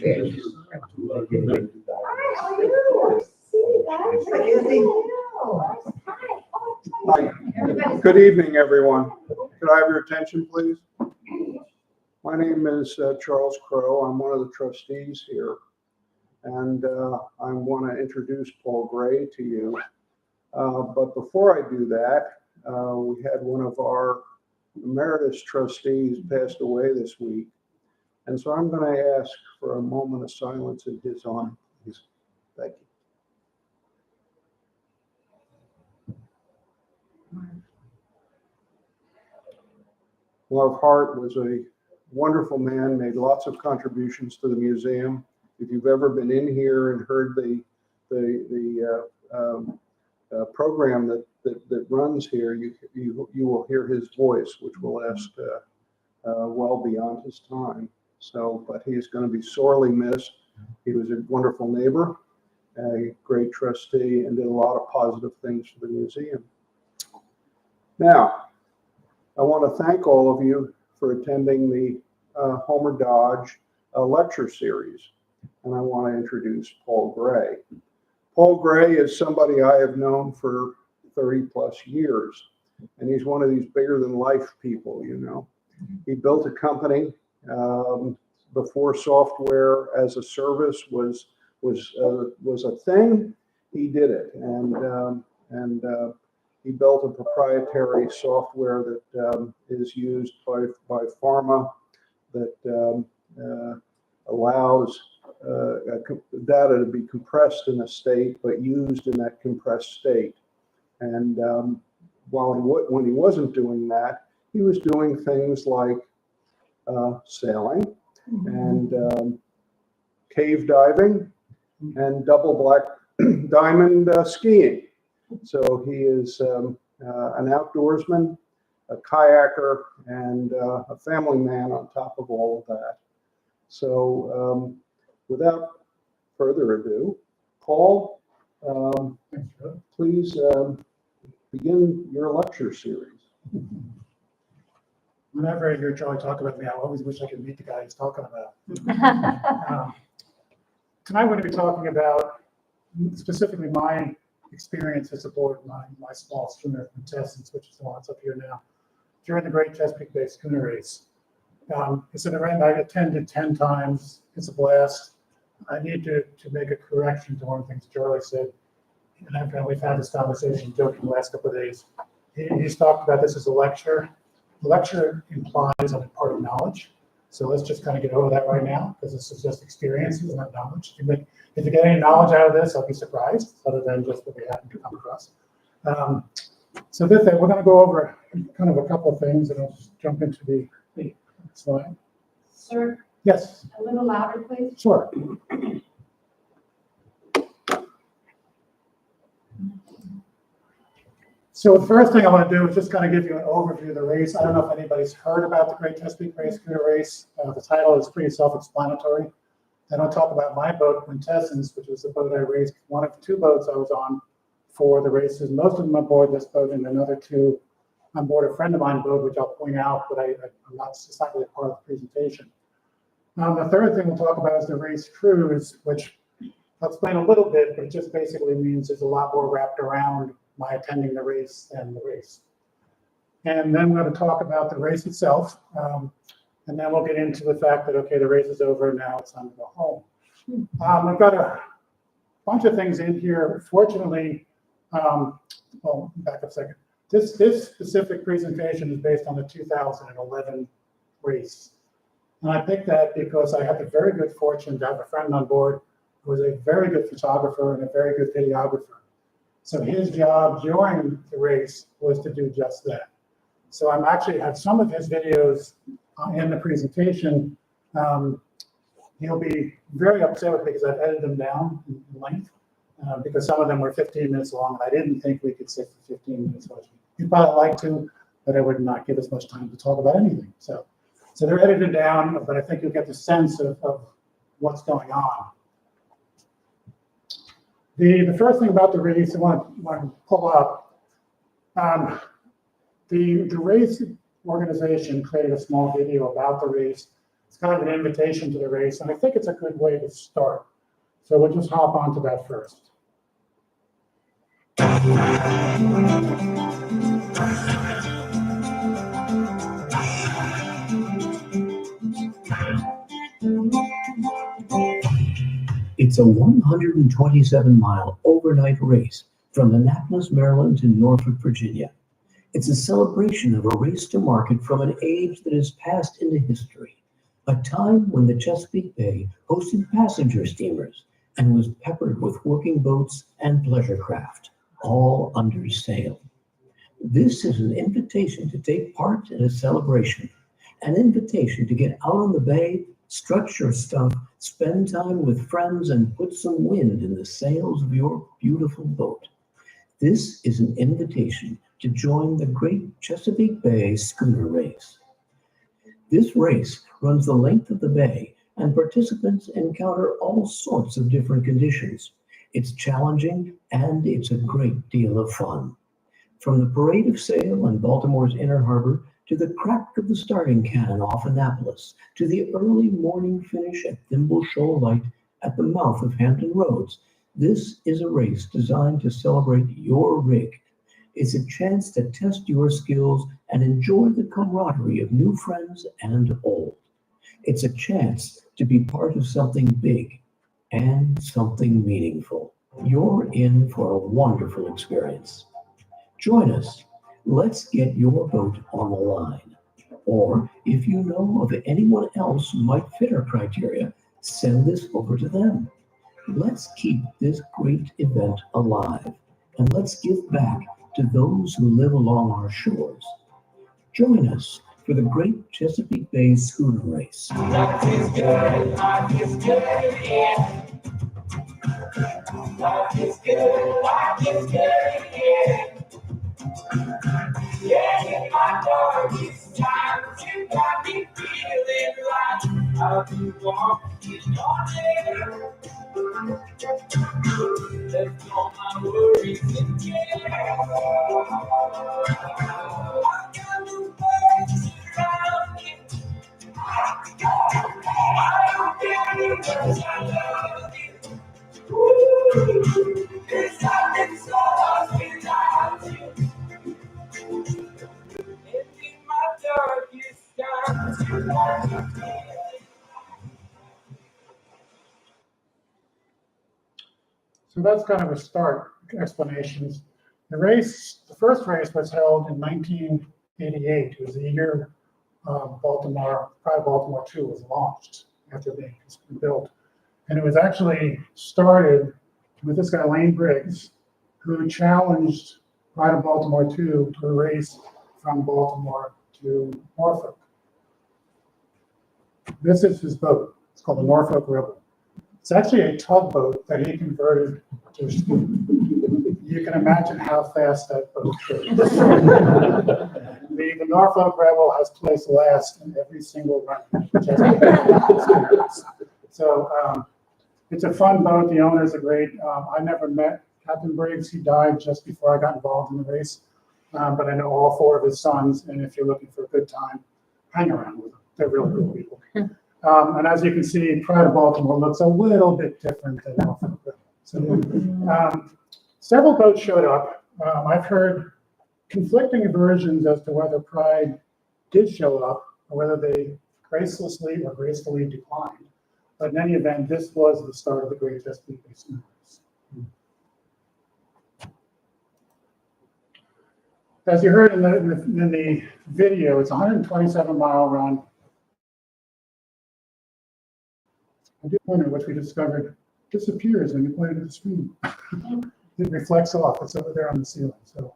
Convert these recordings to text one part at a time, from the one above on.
Hi. Good evening, everyone. Could I have your attention, please? My name is Charles Crow. I'm one of the trustees here, and I want to introduce Paul Gray to you. But before I do that, we had one of our emeritus trustees passed away this week, and so I'm going to ask for a moment of silence in his honor. Thank you. Love Hart was a wonderful man, made lots of contributions to the museum. If you've ever been in here and heard the program that runs here, you will hear his voice, which will last well beyond his time. So, but he's going to be sorely missed. He was a wonderful neighbor, a great trustee, and did a lot of positive things for the museum. Now, I want to thank all of you for attending the Homer Dodge lecture series, and I want to introduce Paul Gray. Paul Gray is somebody I have known for 30 plus years, and he's one of these bigger than life people, you know. He built a company before software as a service was a thing. He did it, and he built a proprietary software that is used by pharma that allows data to be compressed in a state, but used in that compressed state. And when he wasn't doing that, he was doing things like sailing and cave diving and double black diamond skiing. So he is an outdoorsman, a kayaker, and a family man on top of all of that. So without further ado, Paul, please begin your lecture series. Whenever I hear Charlie talk about me, I always wish I could meet the guy he's talking about. Tonight we're going to be talking about specifically my experiences aboard my small schooner, Quintessence, which is the one that's up here now, during the Great Chesapeake Bay Schooner Race. It's an event I've attended 10 times. It's a blast. I need to make a correction to one of the things Charlie said, and we've had this conversation joking the last couple of days. He's talked about this as a lecture. The lecture implies a part of knowledge. So let's just kind of get over that right now, because this is just experiences, not knowledge. If you get any knowledge out of this, I'll be surprised, other than just what we happen to come across. So this we're going to go over kind of a couple of things, and I'll just jump into the slide. Sir? Yes? A little louder, please. Sure. So the first thing I want to do is just kind of give you an overview of the race. I don't know if anybody's heard about the Great Chesapeake Bay Schooner Race. The title is pretty self-explanatory. I don't talk about my boat, Quintessence, which was the boat I raced, one of two boats I was on for the races. Most of them on board this boat, and another two on board a friend of mine's boat, which I'll point out, but it's not really part of the presentation. The third thing we'll talk about is the race cruise, which I'll explain a little bit, but it just basically means there's a lot more wrapped around my attending the race than the race. And then we're going to talk about the race itself. And then we'll get into the fact that, okay, the race is over and now it's time to go home. I've got a bunch of things in here. Fortunately, well, back up a second. This specific presentation is based on the 2011 race. And I picked that because I had the very good fortune to have a friend on board who was a very good photographer and a very good videographer. So his job during the race was to do just that. So I'm actually have some of his videos in the presentation. He'll be very upset with me because I've edited them down in length because some of them were 15 minutes long, and I didn't think we could sit for 15 minutes. You'd probably like to, but it would not give us much time to talk about anything. So they're edited down, but I think you'll get the sense of what's going on. The first thing about the race I want to pull up, the race organization created a small video about the race It's kind of an invitation to the race, and I think it's a good way to start. So we'll just hop onto that first. It's a 127-mile overnight race from Annapolis, Maryland to Norfolk, Virginia. It's a celebration of a race to market from an age that has passed into history, a time when the Chesapeake Bay hosted passenger steamers and was peppered with working boats and pleasure craft, all under sail. This is an invitation to take part in a celebration, an invitation to get out on the bay, stretch your stuff, spend time with friends, and put some wind in the sails of your beautiful boat. This is an invitation to join the Great Chesapeake Bay Schooner Race. This race runs the length of the bay, and participants encounter all sorts of different conditions. It's challenging, and it's a great deal of fun. From the parade of sail in Baltimore's Inner Harbor, to the crack of the starting cannon off Annapolis, to the early morning finish at Thimble Shoals Light at the mouth of Hampton Roads, this is a race designed to celebrate your rig. It's a chance to test your skills and enjoy the camaraderie of new friends and old. It's a chance to be part of something big and something meaningful. You're in for a wonderful experience. Join us. Let's get your boat on the line. Or if you know of anyone else who might fit our criteria, send this over to them. Let's keep this great event alive, and let's give back to those who live along our shores. Join us for the Great Chesapeake Bay Schooner Race. Life is good, life is good, yeah. Life is good, life is good, yeah. Yeah, in my darkest times, you got me feeling like I've been walking on air. Left all my worries in care. I got the birds around me. I don't care because I love you. Ooh, it's nothing so hard without you. So that's kind of a start, explanations. The first race was held in 1988. It was the year Baltimore II was launched after being built. And it was actually started with this guy, Lane Briggs, who challenged Pride of Baltimore II to a race from Baltimore to Norfolk. This is his boat. It's called the Norfolk Rebel. It's actually a tugboat that he converted to a schooner. You can imagine how fast that boat goes. The Norfolk Rebel has placed last in every single run. So it's a fun boat. The owners are great. I never met Captain Briggs. He died just before I got involved in the race. But I know all four of his sons, and if you're looking for a good time, hang around with them. They're really good people. And as you can see, Pride of Baltimore looks a little bit different than Norfolk. So, several boats showed up. I've heard conflicting versions as to whether Pride did show up or whether they gracelessly or gracefully declined. But in any event, this was the start of the Great Chesapeake Bay Schooner Race. As you heard in the video, it's a 127-mile run. I do wonder, which we discovered disappears when you point it at the screen. It reflects off. It's over there on the ceiling, so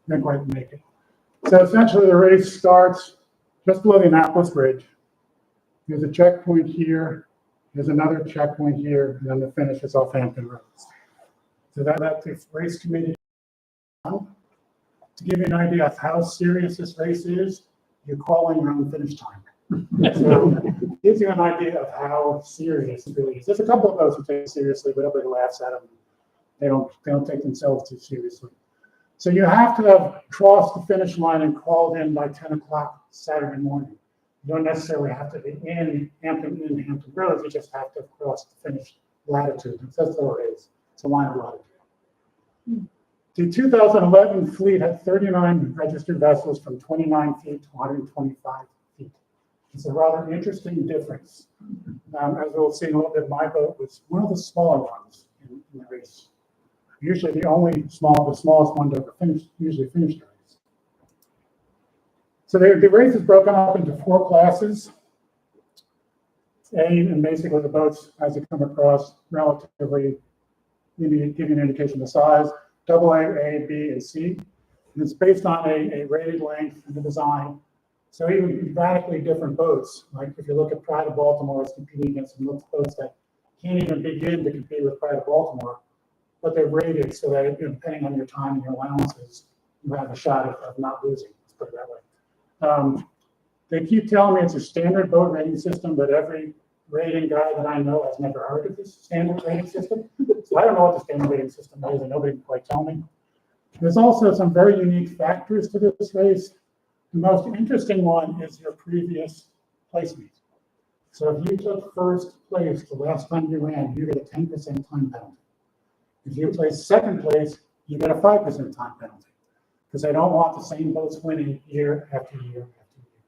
didn't quite make it. So essentially, the race starts just below the Annapolis Bridge. There's a checkpoint here. There's another checkpoint here, and then the finish is off Hampton Roads. So that the race committee. To give you an idea of how serious this race is, you're calling your own finish time. So it gives you an idea of how serious it really is. There's a couple of those who take it seriously, but everybody laughs at them. They don't take themselves too seriously. So you have to have crossed the finish line and called in by 10 o'clock Saturday morning. You don't necessarily have to be in Hampton Roads, you just have to cross the finished latitude. It says there it is. It's a line of latitude. The 2011 fleet had 39 registered vessels from 29 feet to 125 feet. It's a rather interesting difference. As we'll see in a little bit, my boat was one of the smaller ones in the race. Usually the smallest one to ever usually finish the race. So the race is broken up into 4 classes. A, and basically the boats as they come across relatively, give you an indication of the size. AA, A, B, and C. And it's based on a rated length and the design. So even radically different boats, like if you look at Pride of Baltimore, it's competing against some boats that can't even begin to compete with Pride of Baltimore, but they're rated so that depending on your time and your allowances, you have a shot of not losing, let's put it that way. They keep telling me it's a standard boat rating system, but every rating guy that I know has never heard of this standard rating system. So I don't know what the standard rating system is, and nobody can quite tell me. There's also some very unique factors to this race. The most interesting one is your previous placement. So if you took first place the last time you ran, you get a 10% time penalty. If you place second place, you get a 5% time penalty, because they don't want the same boats winning year after year after year.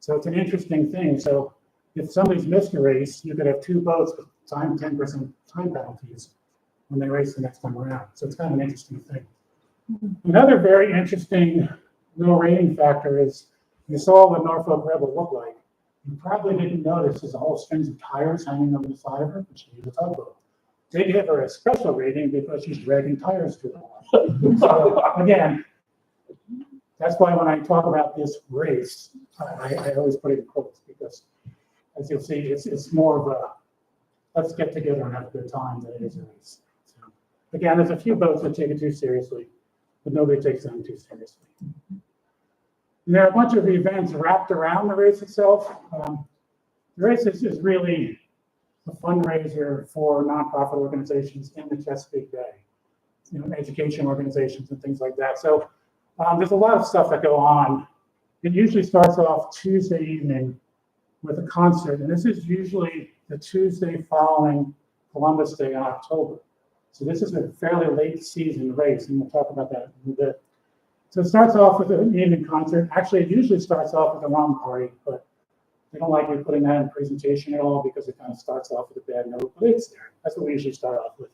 So it's an interesting thing. So if somebody's missed a race, you could have 2 boats with 10% time penalties when they race the next time around. So it's kind of an interesting thing. Another very interesting little rating factor is you saw what Norfolk Rebel looked like. You probably didn't notice there's a whole strings of tires hanging over the side of her, but she was a tugboat. They give her a special rating because she's dragging tires through the water. So again, that's why when I talk about this race, I always put it in quotes, because as you'll see, it's more of a let's get together and have a good time than it is a race. So again, there's a few boats that take it too seriously, but nobody takes them too seriously. And there are a bunch of events wrapped around the race itself. The race is really a fundraiser for nonprofit organizations in the Chesapeake Bay, education organizations and things like that. So there's a lot of stuff that go on. It usually starts off Tuesday evening with a concert, and this is usually the Tuesday following Columbus Day in October. So this is a fairly late season race, and we'll talk about that in a bit. So it starts off with an evening concert. Actually, it usually starts off with a rum party, but they don't like me putting that in presentation at all because it kind of starts off with a bad note, but it's there. That's what we usually start off with.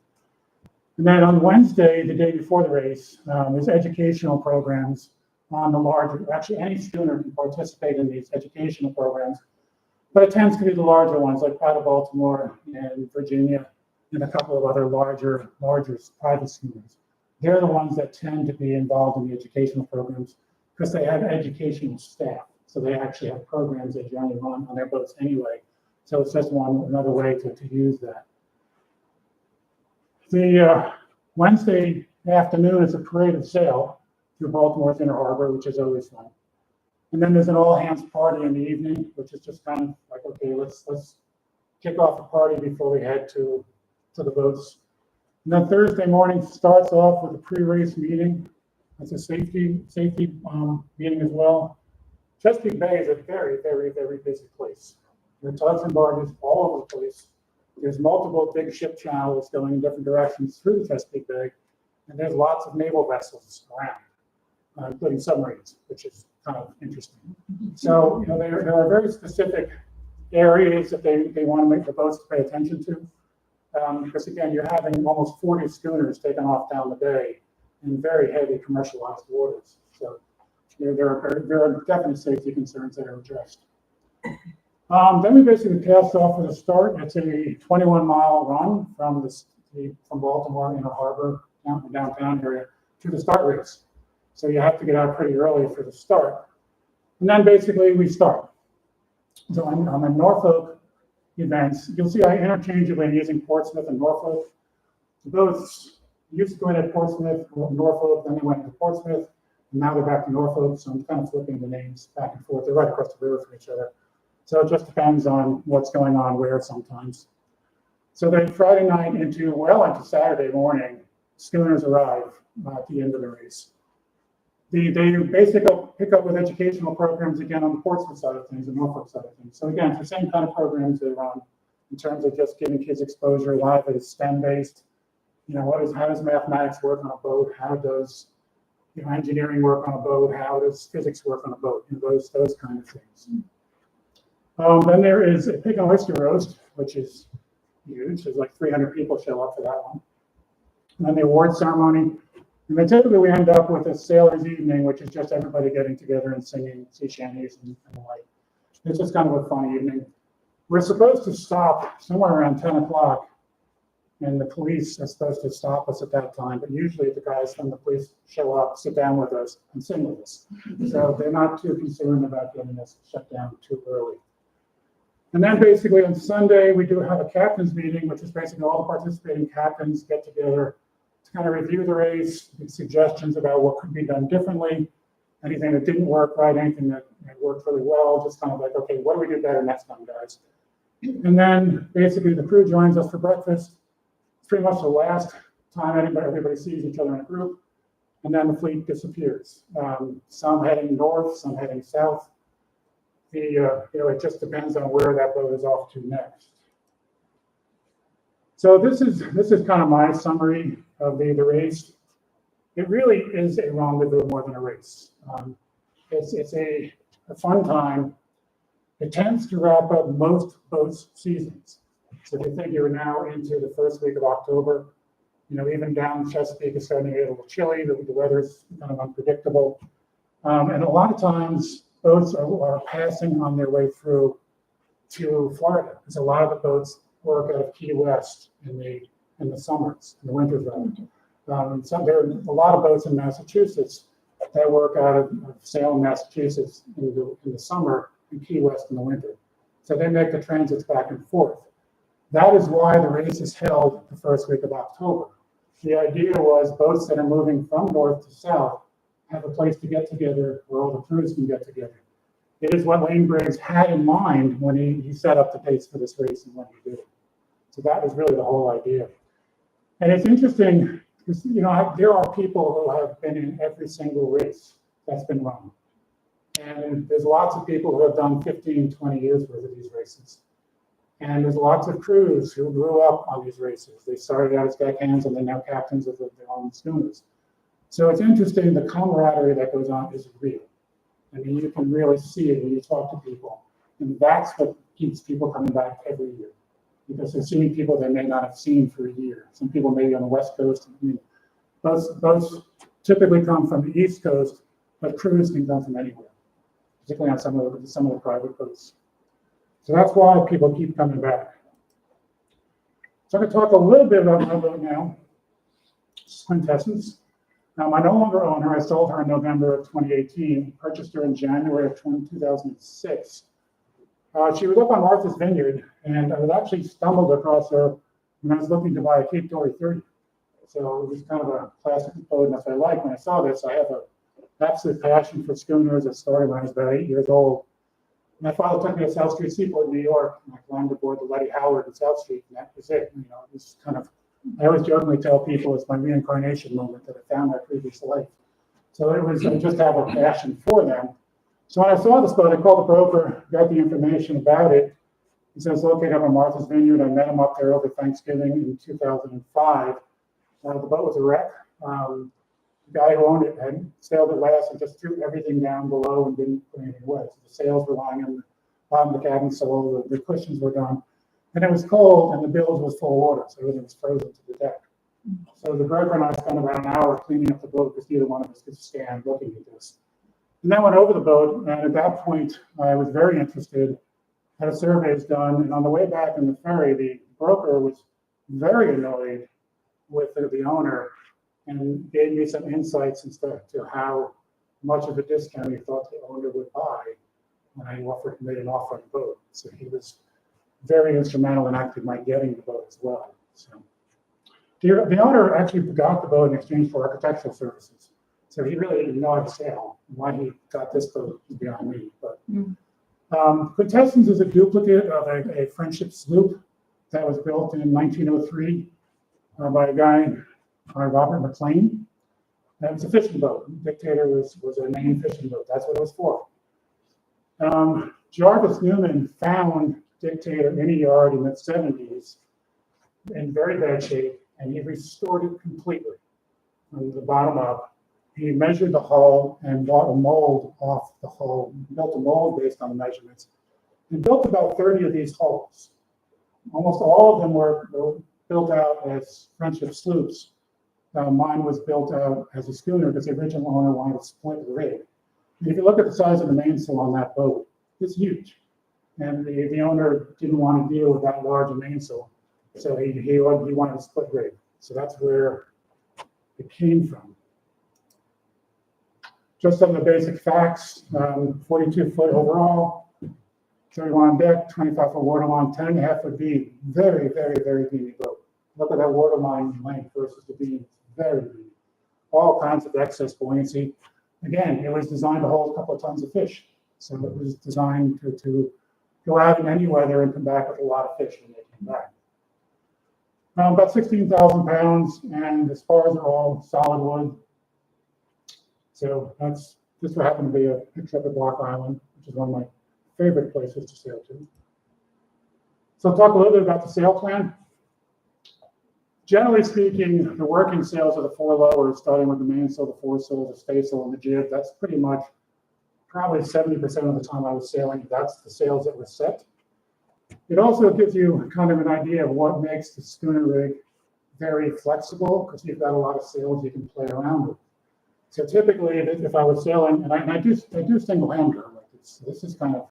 And then on Wednesday, the day before the race, there's educational programs on the larger, actually any schooner can participate in these educational programs, but it tends to be the larger ones like Pride of Baltimore and Virginia and a couple of other larger private schooners. They're the ones that tend to be involved in the educational programs because they have educational staff. So they actually have programs they generally run on their boats anyway. So it's just another way to use that. The Wednesday afternoon is a parade of sail through Baltimore's Inner Harbor, which is always fun. And then there's an all-hands party in the evening, which is just kind of like, okay, let's kick off the party before we head to the boats. And then Thursday morning starts off with a pre-race meeting. It's a safety meeting as well. Chesapeake Bay is a very, very, very busy place. There are tugs and barges all over the place. There's multiple big ship channels going in different directions through the Chesapeake Bay, and there's lots of naval vessels around, including submarines, which is kind of interesting. So, there are very specific areas that they want to make the boats to pay attention to. Because again, you're having almost 40 schooners taken off down the bay in very heavy commercialized waters. So there are definite safety concerns that are addressed. Then we basically pass off with a start. It's a 21-mile run from Baltimore Inner Harbor down the downtown area to the start race. So you have to get out pretty early for the start. And then basically we start. So I'm in Norfolk events. You'll see I interchangeably am using Portsmouth and Norfolk. The boats used to go into Portsmouth, Norfolk, then they went into Portsmouth, and now they're back to Norfolk, so I'm kind of flipping the names back and forth. They're right across the river from each other. So it just depends on what's going on where sometimes. So then Friday night into Saturday morning, schooners arrive at the end of the race. The pick up with educational programs again on the Portsmouth side of things, the Norfolk side of things. So again, it's the same kind of programs that are on in terms of just giving kids exposure. A lot of it is STEM-based. You know, how does mathematics work on a boat? How does engineering work on a boat? How does physics work on a boat? You know, those kind of things. Then there is a pig and oyster roast, which is huge. There's like 300 people show up for that one. And then the award ceremony. And then typically we end up with a sailor's evening, which is just everybody getting together and singing sea shanties and the like. It's just kind of a fun evening. We're supposed to stop somewhere around 10 o'clock, and the police are supposed to stop us at that time. But usually the guys from the police show up, sit down with us, and sing with us. So they're not too concerned about getting us shut down too early. And then basically on Sunday, we do have a captain's meeting, which is basically all the participating captains get together to kind of review the race, make suggestions about what could be done differently, anything that didn't work right, anything that worked really well, just kind of like, okay, what do we do better next time, guys? And then basically the crew joins us for breakfast. It's pretty much the last time everybody sees each other in a group. And then the fleet disappears. Some heading north, some heading south. It just depends on where that boat is off to next. So this is kind of my summary of the race. It really is a rendezvous more than a race. It's a fun time. It tends to wrap up most boats' seasons. So if you think you're now into the first week of October, even down Chesapeake is starting to get a little chilly. The weather's kind of unpredictable. And a lot of times boats are passing on their way through to Florida, because a lot of the boats work out of Key West in the summers, in the winters rather. There are a lot of boats in Massachusetts that work out of Salem, Massachusetts in the summer and Key West in the winter. So they make the transits back and forth. That is why the race is held the first week of October. The idea was boats that are moving from north to south have a place to get together where all the crews can get together. It is what Lane Briggs had in mind when he set up the dates for this race and when he did it. So that was really the whole idea. And it's interesting because, there are people who have been in every single race that's been run. And there's lots of people who have done 15, 20 years worth of these races. And there's lots of crews who grew up on these races. They started out as deckhands and they're now captains of their own schooners. So it's interesting, the camaraderie that goes on is real. I mean, you can really see it when you talk to people. And that's what keeps people coming back every year. Because they're seeing people they may not have seen for a year. Some people may be on the West Coast. I mean, boats typically come from the East Coast, but crews can come from anywhere, particularly on some of the private boats. So that's why people keep coming back. So I'm going to talk a little bit about my boat now. Quintessence. I no longer own her. I sold her in November of 2018, purchased her in January of 2006. She was up on Martha's Vineyard, and I was actually stumbled across her when I was looking to buy a Cape Dory 30. So it was kind of a classic boat, and that's what I like. When I saw this, I have an absolute passion for schooners. It started when I was about 8 years old. My father took me to South Street Seaport in New York, and I climbed aboard the Letty Howard in South Street, and that was it. It was kind of, I always jokingly tell people it's my reincarnation moment that I found my previous life. So it was, I just have a passion for them. So when I saw this boat, I called the broker, got the information about it. He says, located up on Martha's Vineyard. I met him up there over Thanksgiving in 2005. The boat was a wreck. The guy who owned it had sailed it last and just threw everything down below and didn't put anything away. So the sails were lying on the bottom of the cabin, so the cushions were gone. And it was cold, and the bilge was full of water, so everything was frozen to the deck. So the broker and I spent about an hour cleaning up the boat because neither one of us could stand looking at this. And then went over the boat, and at that point, I was very interested, had a surveys done, and on the way back in the ferry, the broker was very annoyed with the owner and gave me some insights and stuff to how much of a discount he thought the owner would buy when I made an offer on the boat. So he was very instrumental in actually my getting the boat as well. So the owner actually got the boat in exchange for architectural services. So he really didn't know how to sail. Why he got this boat is beyond me. But Quintessence is a duplicate of a Friendship sloop that was built in 1903 by a guy, Robert McLean. And it was a fishing boat. Dictator was a main fishing boat. That's what it was for. Jarvis Newman found Dictator in a yard in the 70s in very bad shape, and he restored it completely from the bottom up. He measured the hull and bought a mold off the hull, built a mold based on the measurements, and built about 30 of these hulls. Almost all of them were built out as friendship sloops. Mine was built out as a schooner because the original owner wanted to split the rig. And if you look at the size of the mainsail on that boat, it's huge. And the owner didn't want to deal with that large a mainsail. So he wanted to split rig. So that's where it came from. Just some of the basic facts, 42 foot overall, 31 on deck, 25 foot waterline, 10.5 foot beam. Very, very, very beamy boat. Look at that waterline length versus the beam. Very beamy. All kinds of excess buoyancy. Again, it was designed to hold a couple of tons of fish. So it was designed to go out in any weather and come back with a lot of fish when they came back. About 16,000 pounds, and the spars are all solid wood. So this would happen to be a picture up at Block Island, which is one of my favorite places to sail to. So I'll talk a little bit about the sail plan. Generally speaking, the working sails are the four lowers, starting with the mainsail, the foresail, the staysail, and the jib. That's pretty much probably 70% of the time I was sailing. That's the sails that were set. It also gives you kind of an idea of what makes the schooner rig very flexible, because you've got a lot of sails you can play around with. So typically, if I was sailing, and I do single hander, like this is kind of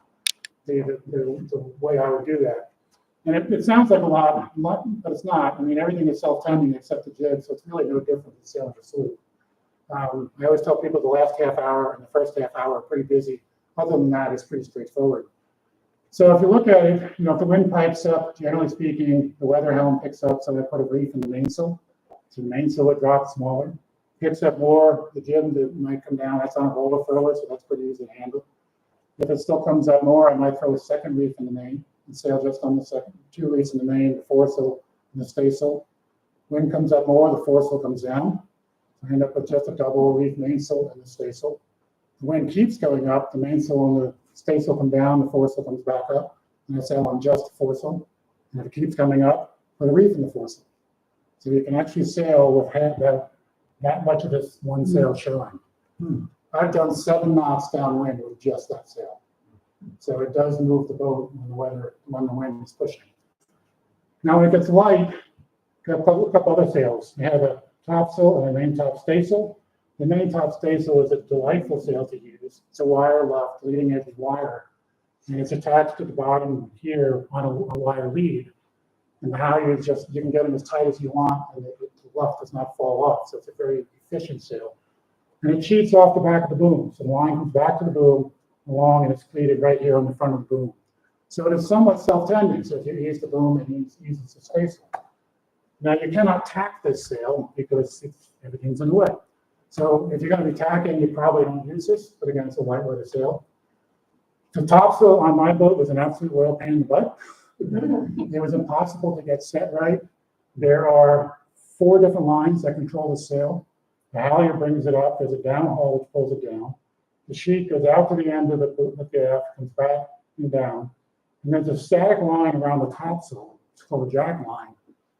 the way I would do that. And it sounds like a lot, but it's not. I mean, everything is self-tending except the jib, so it's really no different than sailing a sloop. I always tell people the last half hour and the first half hour are pretty busy. Other than that, it's pretty straightforward. So if you look at it, if the wind pipes up, generally speaking, the weather helm picks up, so I put a reef in the mainsail. So the mainsail would drop smaller. Picks up more, the jib might come down. That's on a roller furler, so that's pretty easy to handle. If it still comes up more, I might throw a second reef in the main and sail just on the second, 2 reefs in the main, the foresail and the staysail. Wind comes up more, the foresail comes down. I end up with just a double reef mainsail and the staysail. The wind keeps going up, the mainsail and the staysail come down, the foresail comes back up, and I sail on just the foresail. And if it keeps coming up, put a reef in the foresail. So you can actually sail with that much of this one sail showing. I've done 7 knots downwind with just that sail. So it does move the boat when the wind is pushing. Now when it gets light, got a couple other sails. We have a topsail and a main top staysail. The main top staysail is a delightful sail to use. It's a wire luff, leading edge wire, and it's attached to the bottom here on a wire lead. And how you can get them as tight as you want, and the luff does not fall off. So it's a very efficient sail. And it cheats off the back of the boom. So the line comes back to the boom along, and it's cleated right here on the front of the boom. So it is somewhat self-tending. So if you ease the boom, it eases the staysail. Now you cannot tack this sail because everything's in the way. So if you're going to be tacking, you probably don't use this, but again, it's a light weather sail. The topsail on my boat was an absolute royal pain in the butt. It was impossible to get set right. There are 4 different lines that control the sail. The halyard brings it up. There's a downhaul which pulls it down. The sheet goes out to the end of the gaff, comes back and down. And there's a static line around the topsail. It's called a jack line,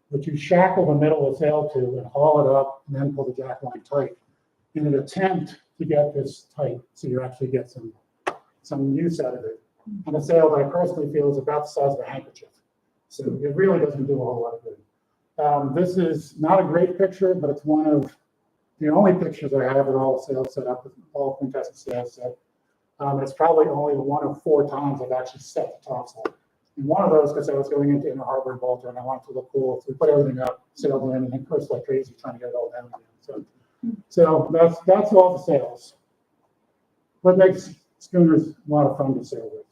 which you shackle the middle of the sail to and haul it up and then pull the jack line tight in an attempt to get this tight so you actually get some use out of it. And a sail that I personally feel is about the size of a handkerchief. So it really doesn't do a whole lot of good. This is not a great picture, but it's one of the only pictures I have with all the sails set up, with all Quintessence sails set. It's probably only 1 of 4 times I've actually set the topsail. And one of those because I was going into Inner Harbor in Baltimore and I wanted to look cool. So we put everything up, sailed in, and then cursed like crazy trying to get it all down again. So that's all the sails. What makes schooners a lot of fun to sail with.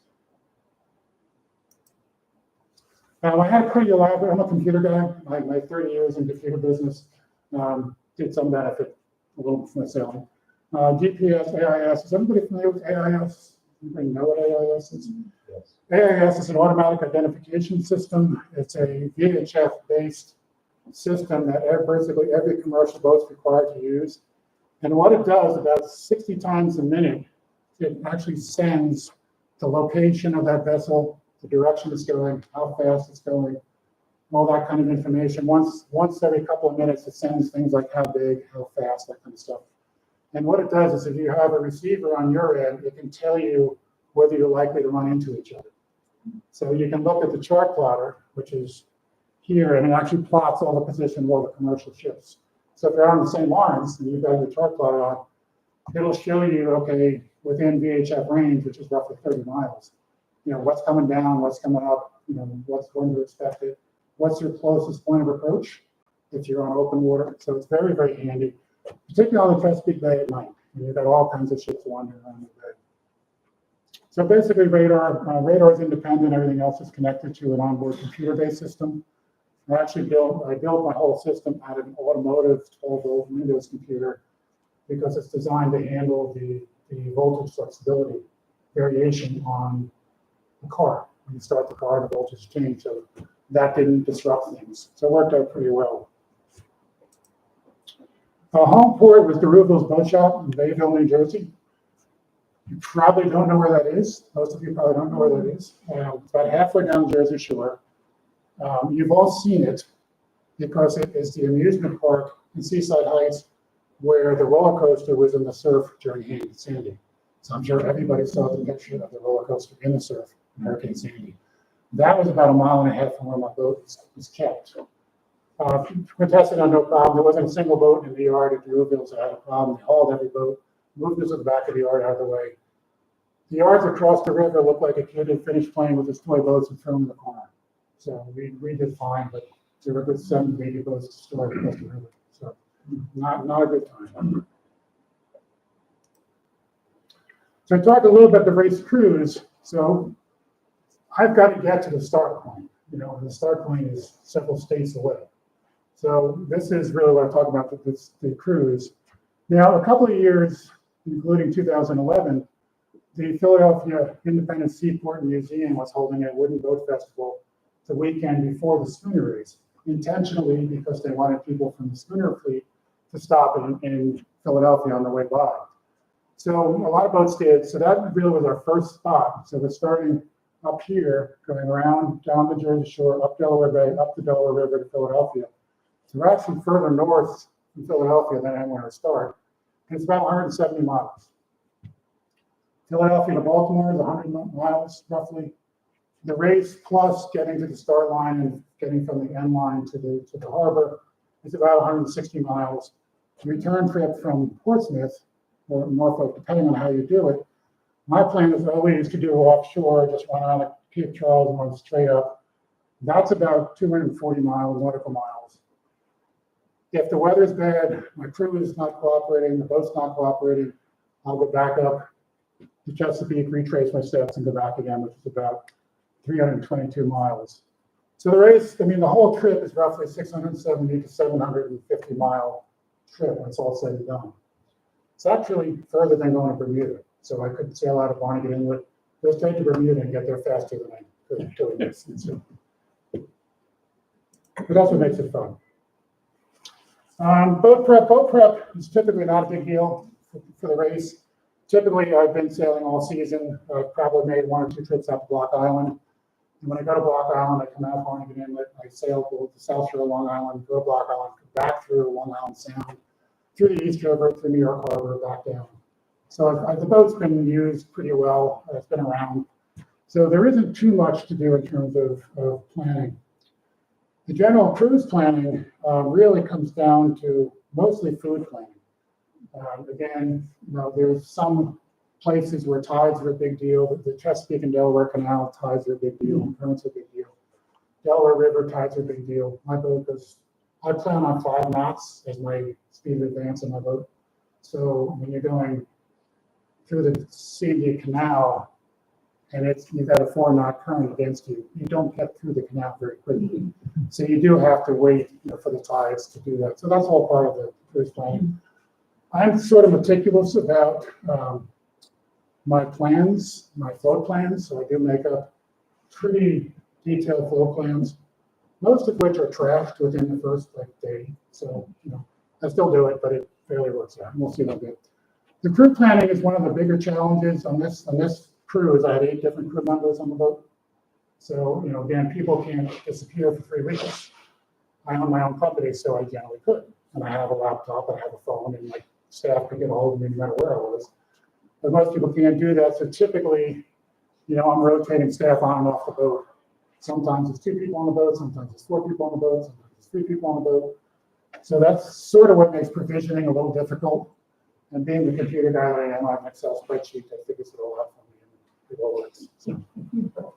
I had a pretty elaborate, I'm a computer guy. My 30 years in computer business did some benefit a little from the sailing. GPS, AIS, is everybody familiar with AIS? Anybody know what AIS is? Yes. AIS is an automatic identification system. It's a VHF-based system that basically every commercial boat is required to use. And what it does, about 60 times a minute, it actually sends the location of that vessel, the direction it's going, how fast it's going, all that kind of information. Once every couple of minutes, it sends things like how big, how fast, that kind of stuff. And what it does is if you have a receiver on your end, it can tell you whether you're likely to run into each other. So you can look at the chart plotter, which is here, and it actually plots all the position of all the commercial ships. So if you're on the same lines and you've got your chart plotter on, it'll show you, okay, within VHF range, which is roughly 30 miles, what's coming down, what's coming up, what's going to expect it, what's your closest point of approach if you're on open water. So it's very, very handy, particularly on the Chesapeake Bay at night. You've got all kinds of ships wandering around the bay. So basically radar is independent, everything else is connected to an onboard computer-based system. I built my whole system out of an automotive 12-volt Windows computer because it's designed to handle the voltage flexibility variation on the car. When you start the car, the voltage change, so that didn't disrupt things. So it worked out pretty well. Home port was DeRuvel's Boat Shop in Bayville, New Jersey. You probably don't know where that is. Most of you probably don't know where that is. It's about halfway down the Jersey Shore. You've all seen it because it is the amusement park in Seaside Heights where the roller coaster was in the surf during Sandy. So I'm sure everybody saw the picture of the roller coaster in the surf in Hurricane Sandy. That was about 1.5 miles from where my boat was kept. Quintessence had no problem. There wasn't a single boat in the yard at Drewville's that had a problem. They hauled every boat, moved us to the back of the yard out of the way. The yards across the river looked like a kid had finished playing with his toy boats and threw them in the corner. So we did fine, but there were a good 7 80 boats destroyed across the river. So not a good time. So I talked a little bit about the race cruise. So I've got to get to the start point. And the start point is several states away. So this is really what I'm talking about, the cruise. Now, a couple of years, including 2011, the Philadelphia Independent Seaport Museum was holding a wooden boat festival the weekend before the schooner race, intentionally because they wanted people from the schooner fleet to stop in Philadelphia on the way by. So a lot of boats did. So that really was our first spot. So we're starting up here, going around down the Jersey Shore, up Delaware Bay, up the Delaware River to Philadelphia. So we're actually further north from Philadelphia than I want to start. And it's about 170 miles. Philadelphia to Baltimore is 100 miles roughly. The race plus getting to the start line and getting from the end line to the harbor is about 160 miles. The return trip from Portsmouth or Norfolk, depending on how you do it, my plan is always to do offshore, just run around the Cape Charles and run straight up. That's about 240 nautical miles. If the weather's bad, my crew is not cooperating, the boat's not cooperating, I'll go back up to Chesapeake, retrace my steps, and go back again, which is about 322 miles. So the race, the whole trip is roughly 670 to 750 mile trip when it's all said and done. It's actually further than going to Bermuda. So I could sail out of Barnegat Inlet, go straight to Bermuda and get there faster than I could doing this. So, but that's what makes it fun. Boat prep is typically not a big deal for the race. Typically, I've been sailing all season. I've probably made 1 or 2 trips out to Block Island. And when I go to Block Island, I come out of Barnegat Inlet, I sail to the South Shore of Long Island, go to Block Island, come back through Long Island Sound, through the East River, through New York Harbor, back down. So the boat's been used pretty well. It's been around. So there isn't too much to do in terms of planning. The general cruise planning really comes down to mostly food planning. Again, there's some places where tides are a big deal. The Chesapeake and Delaware Canal tides are a big deal. Currents are a big deal. Delaware River tides are a big deal. My boat I plan on 5 knots as my speed of advance on my boat. So when you're going through the Sandy Canal and you've got a 4-knot current against you, you don't get through the canal very quickly. So you do have to wait for the tides to do that. So that's all part of the cruise planning. I'm sort of meticulous about my plans, my float plans. So I do make up pretty detailed float plans, most of which are trashed within the first day. So I still do it, but fairly works out. We'll see that bit. The crew planning is one of the bigger challenges on this cruise. I had 8 different crew members on the boat. So, again, people can't disappear for 3 weeks. I own my own company, so I generally could. And I have a laptop, I have a phone, and my staff can get a hold of me no matter where I was. But most people can't do that. So typically, I'm rotating staff on and off the boat. Sometimes it's 2 people on the boat, sometimes it's 4 people on the boat, sometimes it's 3 people on the boat. So that's sort of what makes provisioning a little difficult. And being the computer guy that I am, I have an Excel spreadsheet that figures it all out for me, and it all works.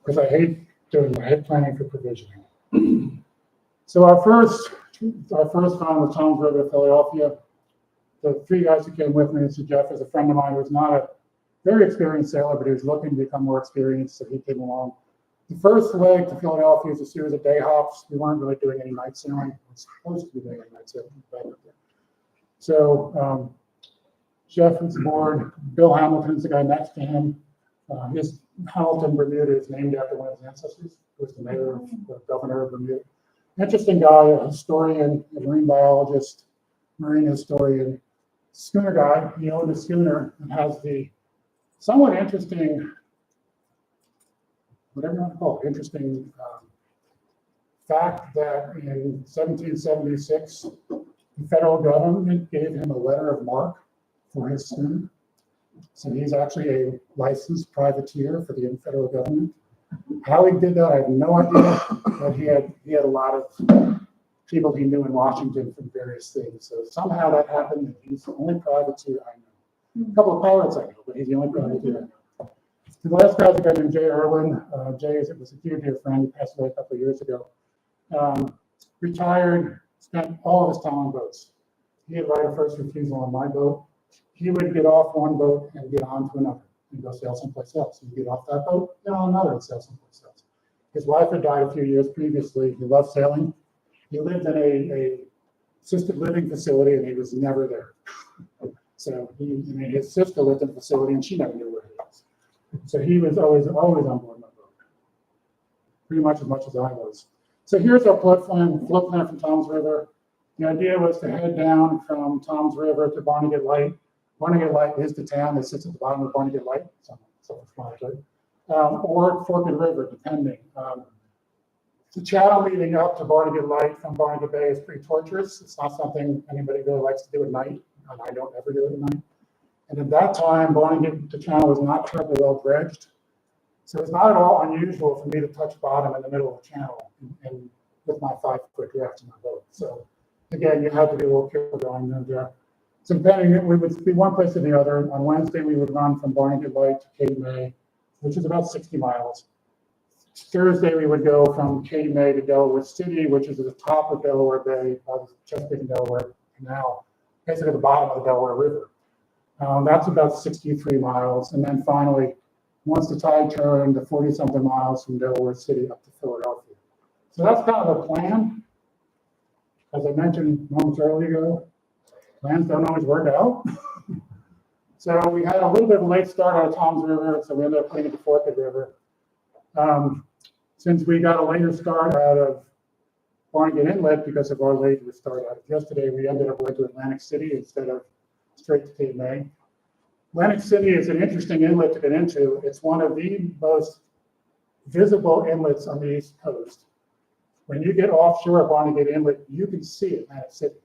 Because I hate planning for provisioning. So our first time was Tom's River to Philadelphia. The 3 guys who came with me, Mr. Jeff is a friend of mine who's not a very experienced sailor, but he was looking to become more experienced, so he came along. The first leg to Philadelphia is a series of day hops. We weren't really doing any night sailing. We were supposed to be doing any night sailing. So Jeff is aboard. Bill Hamilton's the guy next to him. His Hamilton, Bermuda is named after one of his ancestors, who was the mayor, the governor of Bermuda. Interesting guy, a historian, a marine biologist, marine historian, schooner guy. He owned a schooner and has the somewhat interesting, whatever you want to call it, interesting fact that in 1776, the federal government gave him a letter of marque for his schooner. So he's actually a licensed privateer for the federal government. How he did that, I have no idea, but he had a lot of people he knew in Washington from various things. So somehow that happened, and he's the only privateer I know. A couple of pirates I know, but he's the only privateer I know. The last guy's a guy named Jay Irwin. Jay was a dear friend. He passed away a couple of years ago. Retired, spent all of his time on boats. He had right of first refusal on my boat. He would get off one boat and get on to another and go sail someplace else. He'd get off that boat, get on another and sail someplace else. His wife had died a few years previously. He loved sailing. He lived in a assisted living facility and he was never there. So his sister lived in a facility and she never knew where he was. So he was always on board my boat, pretty much as I was. So here's our float plan from Tom's River. The idea was to head down from Tom's River to Barnegat Light. Barnegat Light is the town that sits at the bottom of Barnegat Light, or Forked River, depending. The channel leading up to Barnegat Light from Barnegat Bay is pretty torturous. It's not something anybody really likes to do at night, and I don't ever do it at night. And at that time, the channel was not terribly well dredged. So it's not at all unusual for me to touch bottom in the middle of the channel and with my 5-foot draft in my boat. So again, you have to be a little careful going there. So depending, we would be one place or the other. On Wednesday, we would run from Barnegat Light to Cape May, which is about 60 miles. Thursday, we would go from Cape May to Delaware City, which is at the top of Delaware Bay, Chesapeake and Delaware Canal, basically at the bottom of the Delaware River. That's about 63 miles. And then finally, once the tide turned, the 40-something miles from Delaware City up to Philadelphia. So that's kind of the plan. As I mentioned moments earlier, plans don't always work out. So we had a little bit of a late start out of Tom's River, so we ended up putting it to Forked River. Since we got a later start out of Barnegat Inlet because of our later start out of yesterday, we ended up going to Atlantic City instead of straight to Cape May. Atlantic City is an interesting inlet to get into. It's one of the most visible inlets on the East Coast. When you get offshore at Barnegat Inlet, you can see Atlantic City.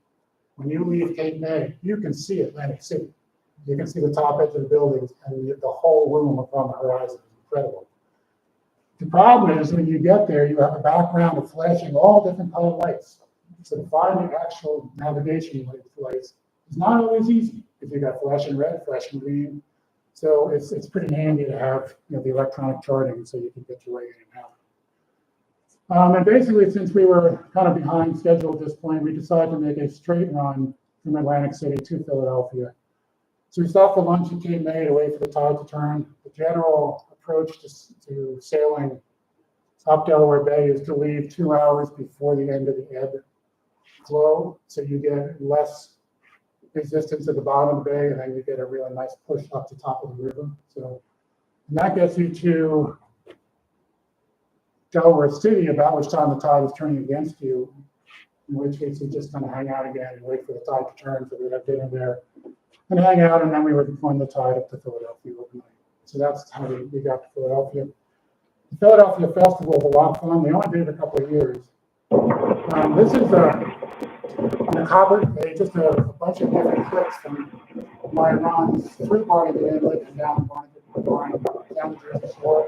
When you leave Cape May, you can see Atlantic City. You can see the top edge of the buildings and the whole room upon the horizon is incredible. The problem is when you get there, you have a background of flashing all different colored lights. So to find the actual navigation lights is not always easy if you got flashing red, flashing green. So it's pretty handy to have the electronic charting so you can get your way in and out. And basically, since we were kind of behind schedule at this point, we decided to make a straight run from Atlantic City to Philadelphia. So we stopped for lunch at Cape May to wait for the tide to turn. The general approach to sailing up Delaware Bay is to leave 2 hours before the end of the ebb flow, so you get less resistance at the bottom of the bay, and then you get a really nice push up the top of the river. So and that gets you to Delaware City, about which time the tide is turning against you. in which case we just kind of hang out again and wait for the tide to turn, so we'd have dinner there and hang out, and then we would run the tide up to Philadelphia overnight. So that's how we got to Philadelphia. The Philadelphia Festival was a lot of fun. They only did it a couple of years. This is in the copper, just a bunch of different clips from my runs through Barnegat Inlet and down Barnegat, down the Jersey Shore.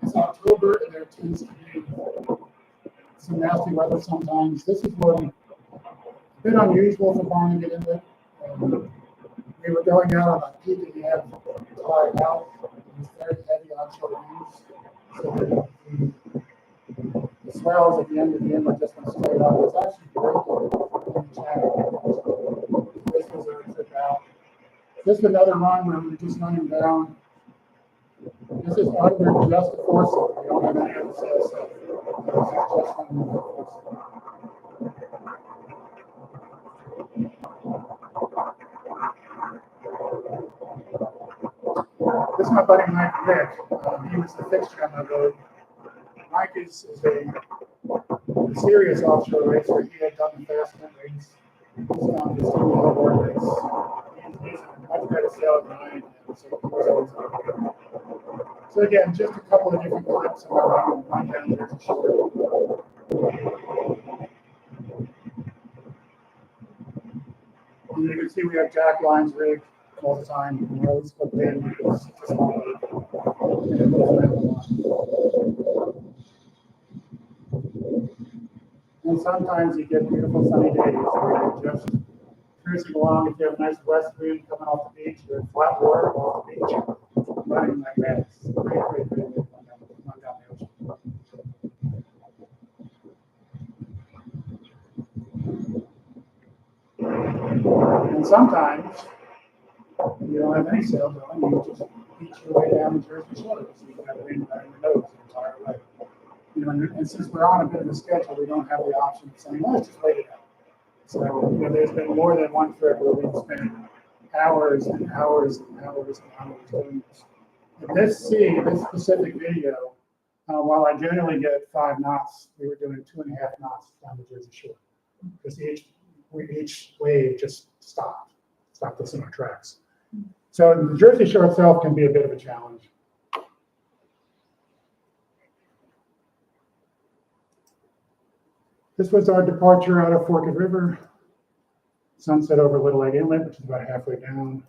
It's October, and there tends to be some nasty weather sometimes. This is one a bit unusual for Barnegat Inlet. We were going out on a peak in the end, tide out. It was very heavy onshore winds. So the swells at the end of the inlet just went straight up. It was actually great in the channel. This was a trip out. This is another run where we were just running down. This is under just the foresail. We don't have any other sail set. This is just under the foresail. This is my buddy Mike Rick. He was the fixture on my boat. Mike is a serious offshore racer. He had done the Fastnet race. He's done the Steamboat Board race. He's a much better sailor than I am. So again, just a couple of different clips of our run down Jersey Shore. And you can see we have jack lines rigged all the time. We're always put in because it's just not and sometimes you get beautiful sunny days where you're just cruising along. If you have a nice west wind coming off the beach, you're in flat water off the beach, running like that. It's great run down the ocean. And sometimes you don't have any sail going, you just beach your way down the Jersey Shore. So you have wind right in the nose the entire way. You know, and since we're on a bit of a schedule, we don't have the option of saying, let's just wait it out. So, you know, there's been more than one trip where we've spent hours and hours and hours and hours doing this. In this specific video, while I generally get 5 knots, we were doing 2.5 knots down the Jersey Shore because each wave just stopped us in our tracks. So the Jersey Shore itself can be a bit of a challenge. This was our departure out of Forked River. Sunset over Little Lake Inlet, which is about halfway down.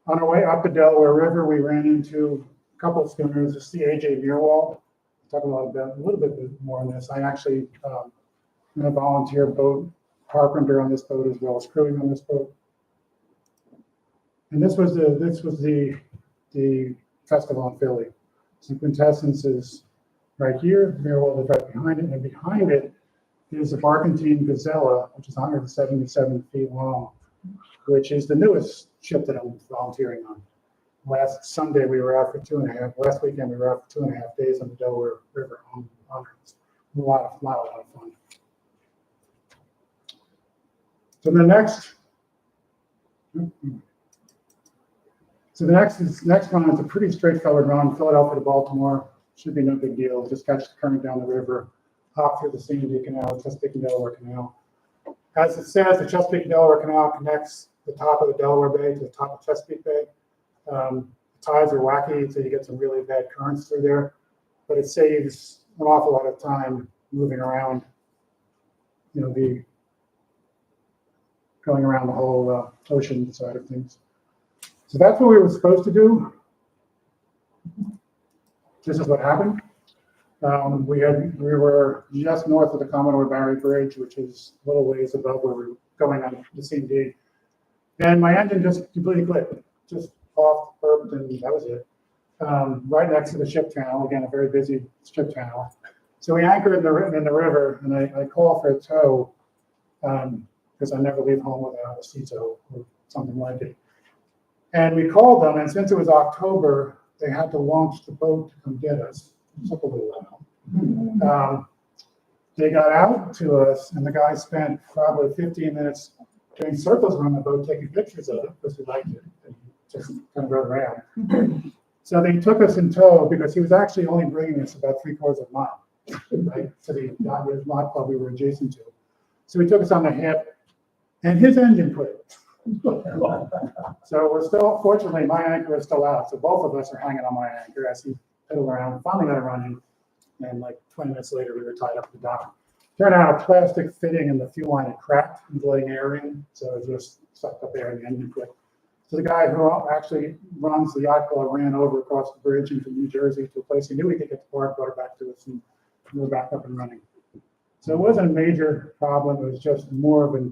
On our way up the Delaware River, we ran into a couple of schooners. This is the AJ Muirwald. Talk a little bit more on this. I actually am a volunteer boat carpenter on this boat as well as crewing on this boat. And this was the festival in Philly. So Quintessence is right here, Muirwald is right behind it, and behind it is the Barkentine Gazella, which is 177 feet long, which is the newest ship that I'm volunteering on. Last Sunday we were out for 2.5. Last weekend we were out for 2.5 days on the Delaware River on it. A lot of fun. So the next one is a pretty straightforward run, Philadelphia to Baltimore. Should be no big deal. Just catch the current down the river, hop through the Sandy Canal, Chesapeake and Delaware Canal. As it says, the Chesapeake and Delaware Canal connects the top of the Delaware Bay to the top of Chesapeake Bay. The tides are wacky, so you get some really bad currents through there, but it saves an awful lot of time moving around, you know, going around the whole ocean side of things. So that's what we were supposed to do. This is what happened. We were just north of the Commodore Barry Bridge, which is a little ways above where we were going on the CMD. And my engine just completely clipped, just off, burped, and that was it. Right next to the ship channel, again, a very busy ship channel. So we anchored in the river, and I called for a tow because I never leave home without a sea tow or something like it. And we called them, and since it was October, they had to launch the boat to come get us. It took a little while. They got out to us, and the guy spent probably 15 minutes doing circles around the boat, taking pictures of it because we liked it. And just kind of rode around. So they took us in tow because he was actually only bringing us about 3/4 of a mile. right, to the yacht club we were adjacent to. So he took us on the hip, and his engine quit. So we're still, fortunately, my anchor is still out, so both of us are hanging on my anchor as he fiddled around, finally got it running, and like 20 minutes later, we were tied up at the dock. Turned out a plastic fitting in the fuel line had cracked and letting air in, so it just sucked up air and the engine quit. So the guy who actually runs the yacht club ran over across the bridge into New Jersey to a place he knew he could get the part, brought it back to us, and we were back up and running. So it wasn't a major problem, it was just more of a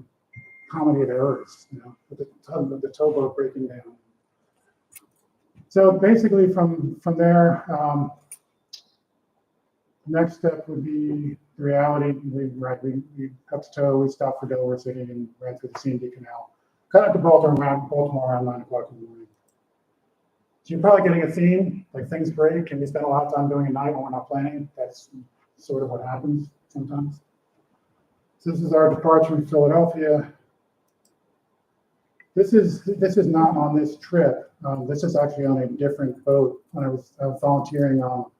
comedy of errors, with the towboat breaking down. So basically from there, next step would be the reality. We cut the tow, we stopped for Delaware City and ran through the C&D Canal. Cut up to Baltimore around 9 o'clock in the morning. So you're probably getting a theme, like things break and we spend a lot of time doing it at night when we're not planning. That's sort of what happens sometimes. So this is our departure from Philadelphia. This is not on this trip. This is actually on a different boat. When I was volunteering on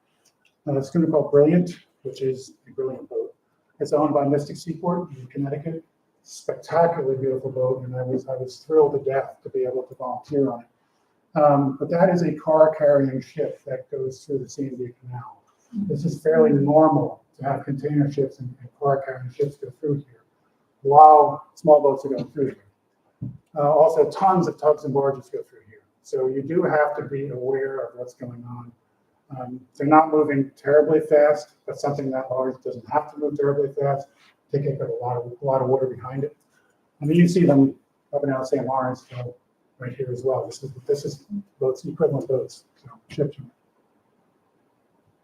a schooner called Brilliant, which is a brilliant boat. It's owned by Mystic Seaport in Connecticut. Spectacularly beautiful boat, and I was thrilled to death to be able to volunteer on it. But that is a car-carrying ship that goes through the C&D Canal. This is fairly normal to have container ships and car-carrying ships go through here, while small boats are going through here. Also, tons of tugs and barges go through here. So you do have to be aware of what's going on. They're not moving terribly fast, but something that large doesn't have to move terribly fast. They take up a lot of water behind it. I mean, you see them up and down St. Lawrence, right here as well. This is boats, equivalent boats, so ships.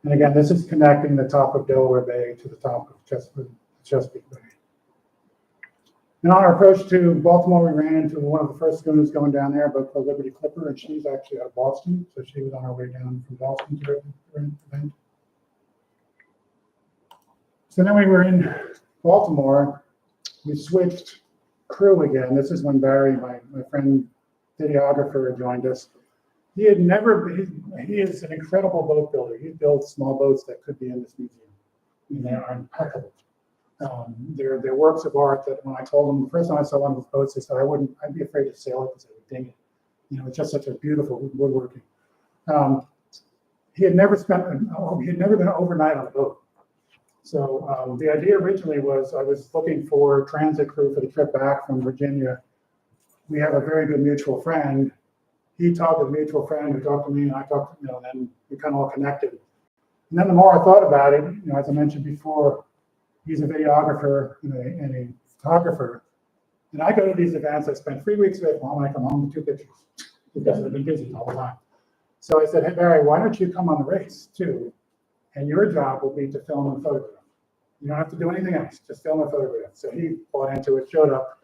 And again, this is connecting the top of Delaware Bay to the top of Chesapeake Bay. And on our approach to Baltimore, we ran into one of the first schooners going down there, but the Liberty Clipper, and she's actually out of Boston, so she was on her way down from Boston to the event. So then we were in Baltimore. We switched crew again. This is when Barry, my friend videographer, joined us. He is an incredible boat builder. He builds small boats that could be in this museum. I mean, they are impeccable. They're works of art that when I told him, the first time I saw one of his boats, he said, I'd be afraid to sail it because I would ding it. It's just such a beautiful woodworking. He had never been overnight on a boat. So the idea originally was I was looking for transit crew for the trip back from Virginia. We have a very good mutual friend. He talked to a mutual friend who talked to me, and I talked to, and then we kind of all connected. And then the more I thought about it, as I mentioned before, he's a videographer and a photographer. And I go to these events, I spend 3 weeks with him, I come home with 2 pictures because I've been busy all the time. So I said, hey, Barry, why don't you come on the race too? And your job will be to film and photograph. You don't have to do anything else, just film and photograph. So he bought into it, showed up.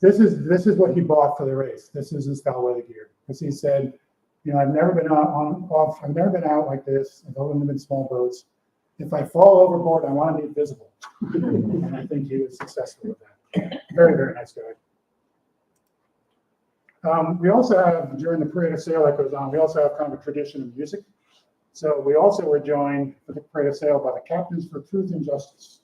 This is what he bought for the race. This is his foul-weather gear. Because he said, I've never been I've never been out like this. I've only been in small boats. If I fall overboard, I want to be visible. And I think he was successful with that. Very, very nice guy. We also have, during the parade of sail that goes on, we also have kind of a tradition of music. So we also were joined for the parade of sail by the Captains for Truth and Justice,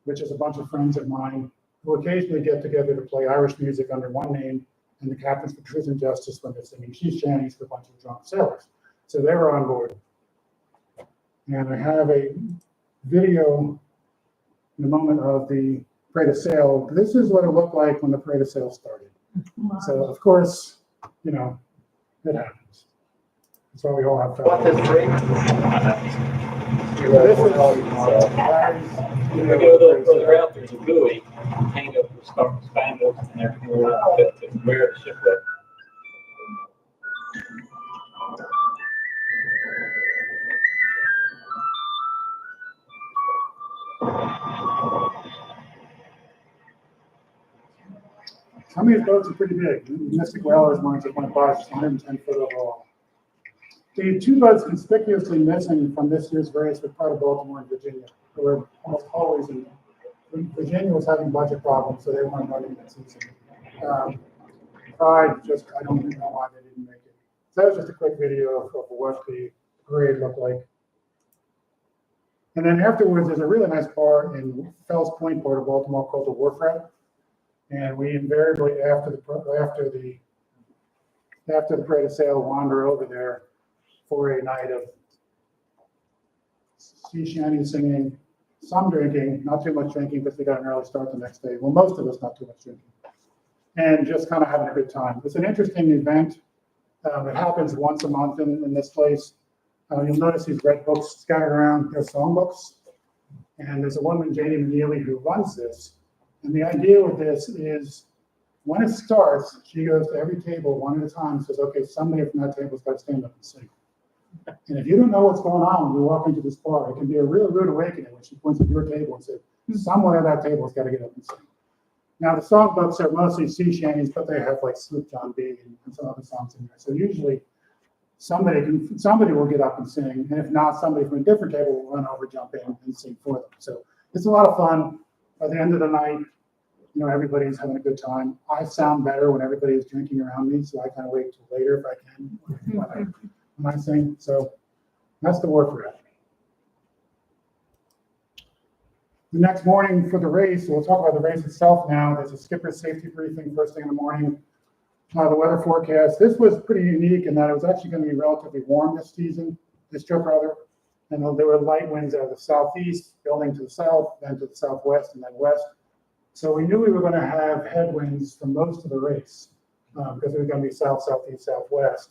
which is a bunch of friends of mine who occasionally get together to play Irish music under one name, and the Captains for Truth and Justice when they're singing she's shanties for a bunch of drunk sailors. So they were on board. And I have a video in the moment of the parade of sail. This is what it looked like when the parade of sail started. Wow. So of course, it happens. That's why we all have What trouble. is break? This is If we go a little further out, there's a buoy, hang up with spangles and everything around it to wear the shipwreck. Some of these boats are pretty big. Mystic Whalers ones that went by 110 foot overall. The 2 boats conspicuously missing from this year's race were part of Baltimore and Virginia, who were almost always in. Virginia was having budget problems, so they weren't running that season. Pride, I don't even know why they didn't make it. So that was just a quick video of what the parade looked like. And then afterwards, there's a really nice bar in Fells Point, Port of Baltimore, called the Wharf Rat. And we invariably, after the parade of sail, wander over there for a night of sea shanty singing, some drinking, not too much drinking because we got an early start the next day. Well, most of us not too much drinking, and just kind of having a good time. It's an interesting event. It happens once a month in this place. You'll notice these red books scattered around. They're songbooks. And there's a woman, Janie McNeely, who runs this. And the idea with this is when it starts, she goes to every table one at a time and says, okay, somebody from that table's got to stand up and sing. And if you don't know what's going on when you walk into this bar, it can be a real rude awakening when she points at your table and says, someone at that table has got to get up and sing. Now, the songbooks are mostly sea shanties, but they have like Sloop John B. and some other songs in there. So usually somebody will get up and sing, and if not, somebody from a different table will run over, jump in, and sing for them. So it's a lot of fun. By the end of the night, everybody's having a good time. I sound better when everybody's drinking around me, so I kind of wait till later if I can when I sing. So that's the Wharf Rat. The next morning for the race, we'll talk about the race itself now. There's a skipper's safety briefing first thing in the morning. The weather forecast. This was pretty unique in that it was actually going to be relatively warm this trip rather. And there were light winds out of the southeast, building to the south, then to the southwest, and then west. So we knew we were going to have headwinds for most of the race because it was going to be south, southeast, southwest.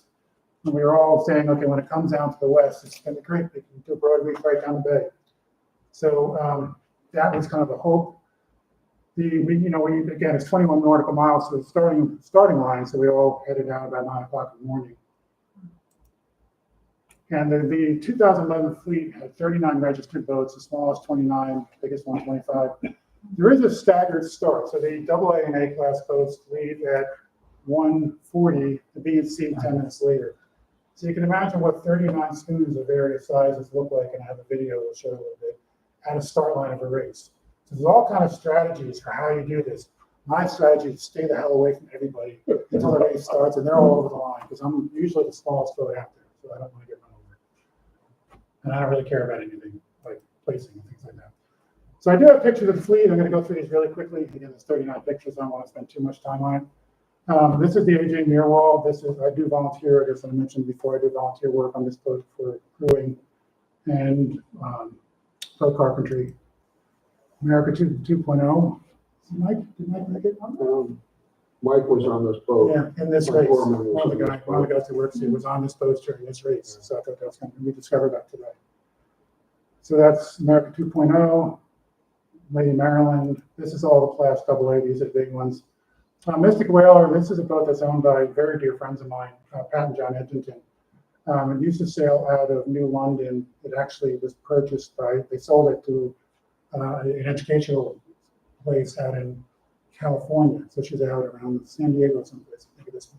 And we were all saying, okay, when it comes down to the west, it's going to be great. We can do a broad reach right down the bay. So that was kind of the hope. Again, it's 21 nautical miles to the starting line, so we all headed out about 9 o'clock in the morning. And the 2011 fleet had 39 registered boats, the smallest 29, biggest 125. There is a staggered start, so the AA and A class boats leave at 1:40, the B and C 10 minutes later. So you can imagine what 39 schooners of various sizes look like, and I have a video that will show a little bit, at a start line of a race. So there's all kind of strategies for how you do this. My strategy is to stay the hell away from everybody until the race starts, and they're all over the line, because I'm usually the smallest boat out there, so I don't want to get run over. And I don't really care about anything like placing and things like that. So I do have pictures of the fleet. I'm going to go through these really quickly. Again, there's 39 pictures. I don't want to spend too much time on it. This is the AJ Mirwall. I do volunteer. I guess I mentioned before, I do volunteer work on this boat for crewing and boat carpentry. America 2.0. Mike, did Mike make it? Mike was on this boat. Yeah, in this race. One of the guys who works here was on this boat during this race. So I thought that was kind of, we discovered that today. So that's America 2.0, Lady Maryland. This is all the Class AA. These are the big ones. Mystic Whaler, this is a boat that's owned by very dear friends of mine, Pat and John Edgington. It used to sail out of New London. It actually was purchased they sold it to an educational place out in California. So she's out around San Diego someplace. I think of this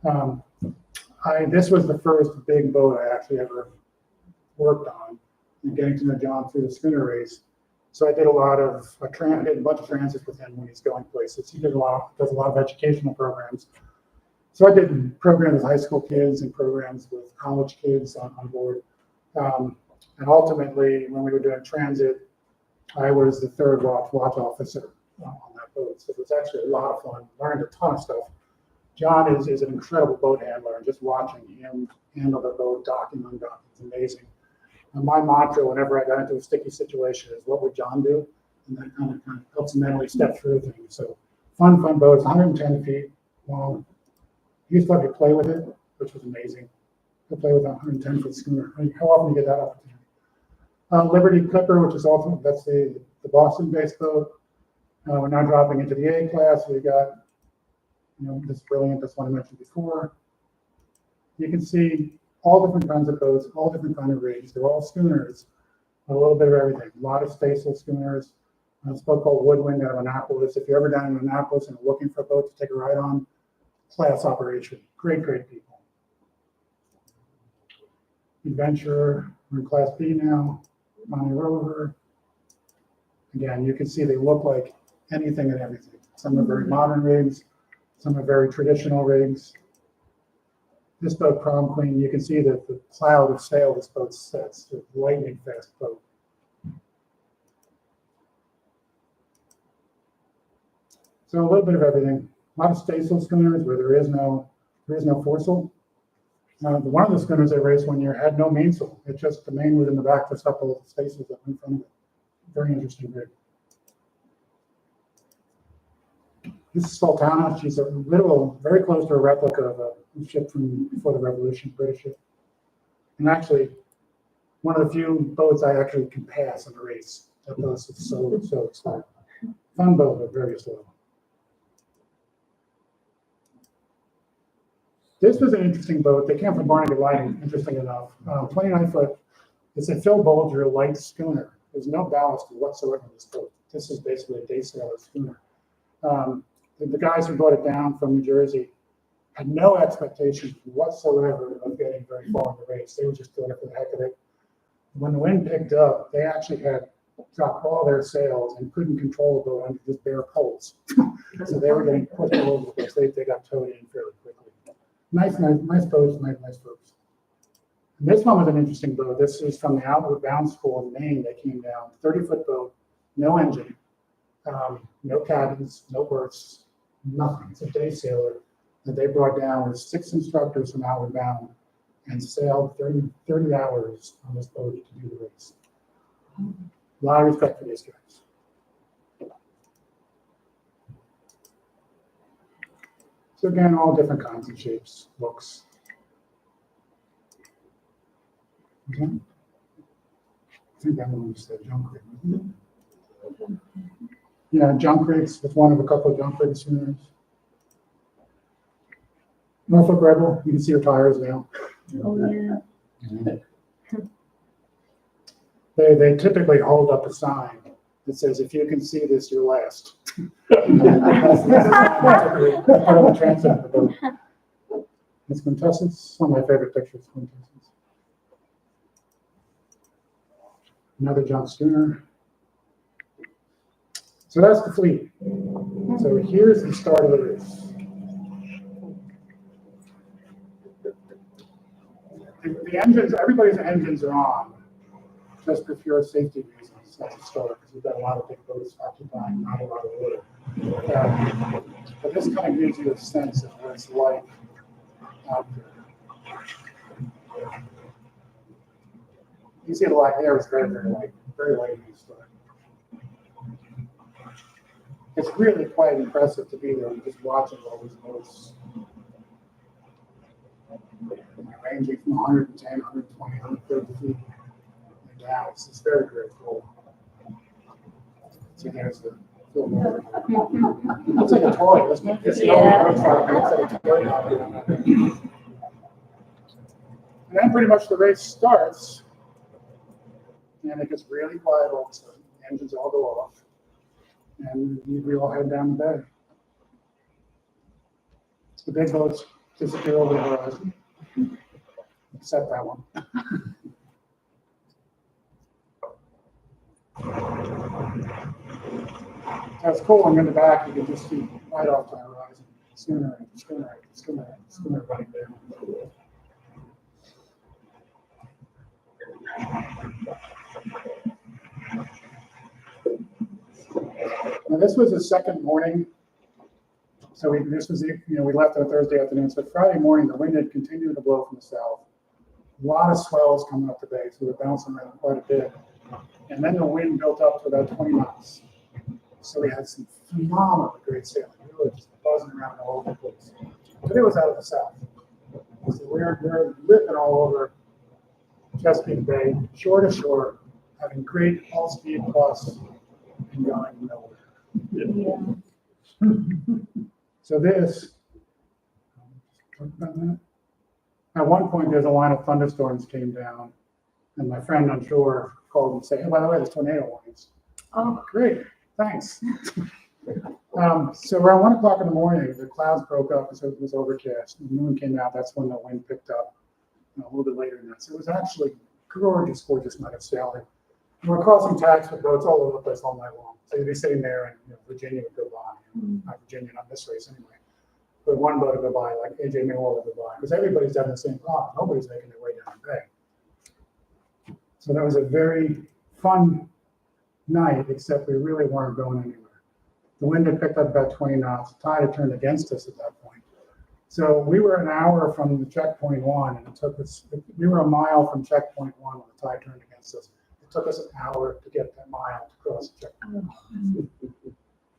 one. This was the first big boat I actually ever worked on, and getting to know John through the schooner race. So I did I did a bunch of transits with him when he's going places. He does a lot of educational programs. So I did programs with high school kids and programs with college kids on board. And ultimately, when we were doing transit, I was the third watch officer on that boat. So it was actually a lot of fun. Learned a ton of stuff. John is an incredible boat handler, and just watching him handle the boat, docking, undocking, is amazing. And my mantra whenever I got into a sticky situation is, what would John do? And that kind of helps mentally step through things. So fun boat. It's 110 feet long. He used to let me play with it, which was amazing. To play with a 110-foot schooner. I mean, how often do you get that opportunity? Liberty Clipper, which is also, that's the Boston-based boat. We're now dropping into the A class. We got, this brilliant, this one I mentioned before. You can see all different kinds of boats, all different kinds of rigs. They're all schooners, a little bit of everything. A lot of staysail schooners. This boat called Woodwind out of Annapolis. If you're ever down in Annapolis and looking for a boat to take a ride on, class operation. Great people. Adventurer, we're in Class B now. Monty Rover. Again, you can see they look like anything and everything. Some are very modern rigs, some are very traditional rigs. This boat, Prom Queen, you can see that the cloud of sail this boat sets. It's a lightning fast boat. So a little bit of everything. A lot of staysail schooners where there is no foresail. One of the schooners I raced one year had no mainsail. It just, the main was in the back, just a couple of spaces that went in front of it. Very interesting rig. This is Sultana. She's a literal, very close to a replica of a ship from before the Revolution, British ship. And actually, one of the few boats I actually can pass in a race. That boat is so exciting. Fun boat, but very slow. This was an interesting boat. They came from Barnaby Light, interesting enough. 29 foot. It's a Phil Bolger light schooner. There's no ballast whatsoever in this boat. This is basically a day sailor schooner. The guys who brought it down from New Jersey had no expectations whatsoever of getting very far in the race. They were just doing it for the heck of it. When the wind picked up, they actually had dropped all their sails and couldn't control the boat under just bare poles. So they were getting pushed all over the place. They got towed in fairly quickly. Nice boats, nice boats. And this one was an interesting boat. This is from the Outward Bound School in Maine. They came down, 30-foot boat, no engine, no cabins, no berths, nothing. It's a day sailor that they brought down with 6 instructors from Outward Bound and sailed 30 hours on this boat to do the race. A lot of respect for these guys. So again, all different kinds of shapes, looks. Okay. I think that one was the junk rig, wasn't it? Yeah, junk rigs. It's one of a couple of junk rig schooners. Norfolk Rebel, you can see her tires now. Oh, yeah. They typically hold up a sign that says, "If you can see this, you're last." Part of the transit of the boat. It's Quintessence. One of my favorite pictures, Quintessence. Another junk schooner. So that's the fleet. So here's the start of the race. The engines, everybody's engines are on, just for pure safety reasons. That's a start, because we've got a lot of big boats occupying, not a lot of water. But this kind of gives you a sense of what it's like out there. You see the light there is very light in the start. It's really quite impressive to be there and just watching all these boats. Ranging from 110, 120, 130 feet and down. It's very cool. So there's the film. Looks like a toy, doesn't it? It's like a toy. And then pretty much the race starts, and it gets really quiet all of a sudden. The engines all go off, and we all head down the bay. The big boats disappear over the horizon. Except that one. That's cool. I'm in the back. You can just see right off the horizon. Schooner running there. Now this was the second morning. So we left on Thursday afternoon. So Friday morning, the wind had continued to blow from the south. A lot of swells coming up the bay, so we were bouncing around quite a bit. And then the wind built up to about 20 knots. So we had some phenomenal great sailing. We were just buzzing around all over the place. But it was out of the south. So we were ripping all over Chesapeake Bay, shore to shore, having great all-speed plus and going nowhere. Yeah. So this, at one point, there's a line of thunderstorms came down, and my friend on shore called and said, "Hey, by the way, there's tornado warnings." Oh, Great, thanks. So around 1 o'clock in the morning, the clouds broke up, so it was overcast. The moon came out. That's when the wind picked up. A little bit later than that. So it was actually gorgeous night of sailing. And we're crossing tacks with boats all over the place all night long. So you'd be sitting there, and Virginia would go by. Not Virginia, not this race anyway. But one boat would go by, like AJ Maywell would go by, because everybody's having the same problem. Nobody's making their way down the bay. So that was a very fun night, except we really weren't going anywhere. The wind had picked up about 20 knots. The tide had turned against us at that point. So we were an hour from the checkpoint one, and it took us, we were a mile from checkpoint one when the tide turned against us. It took us an hour to get that mile to cross the checkpoint.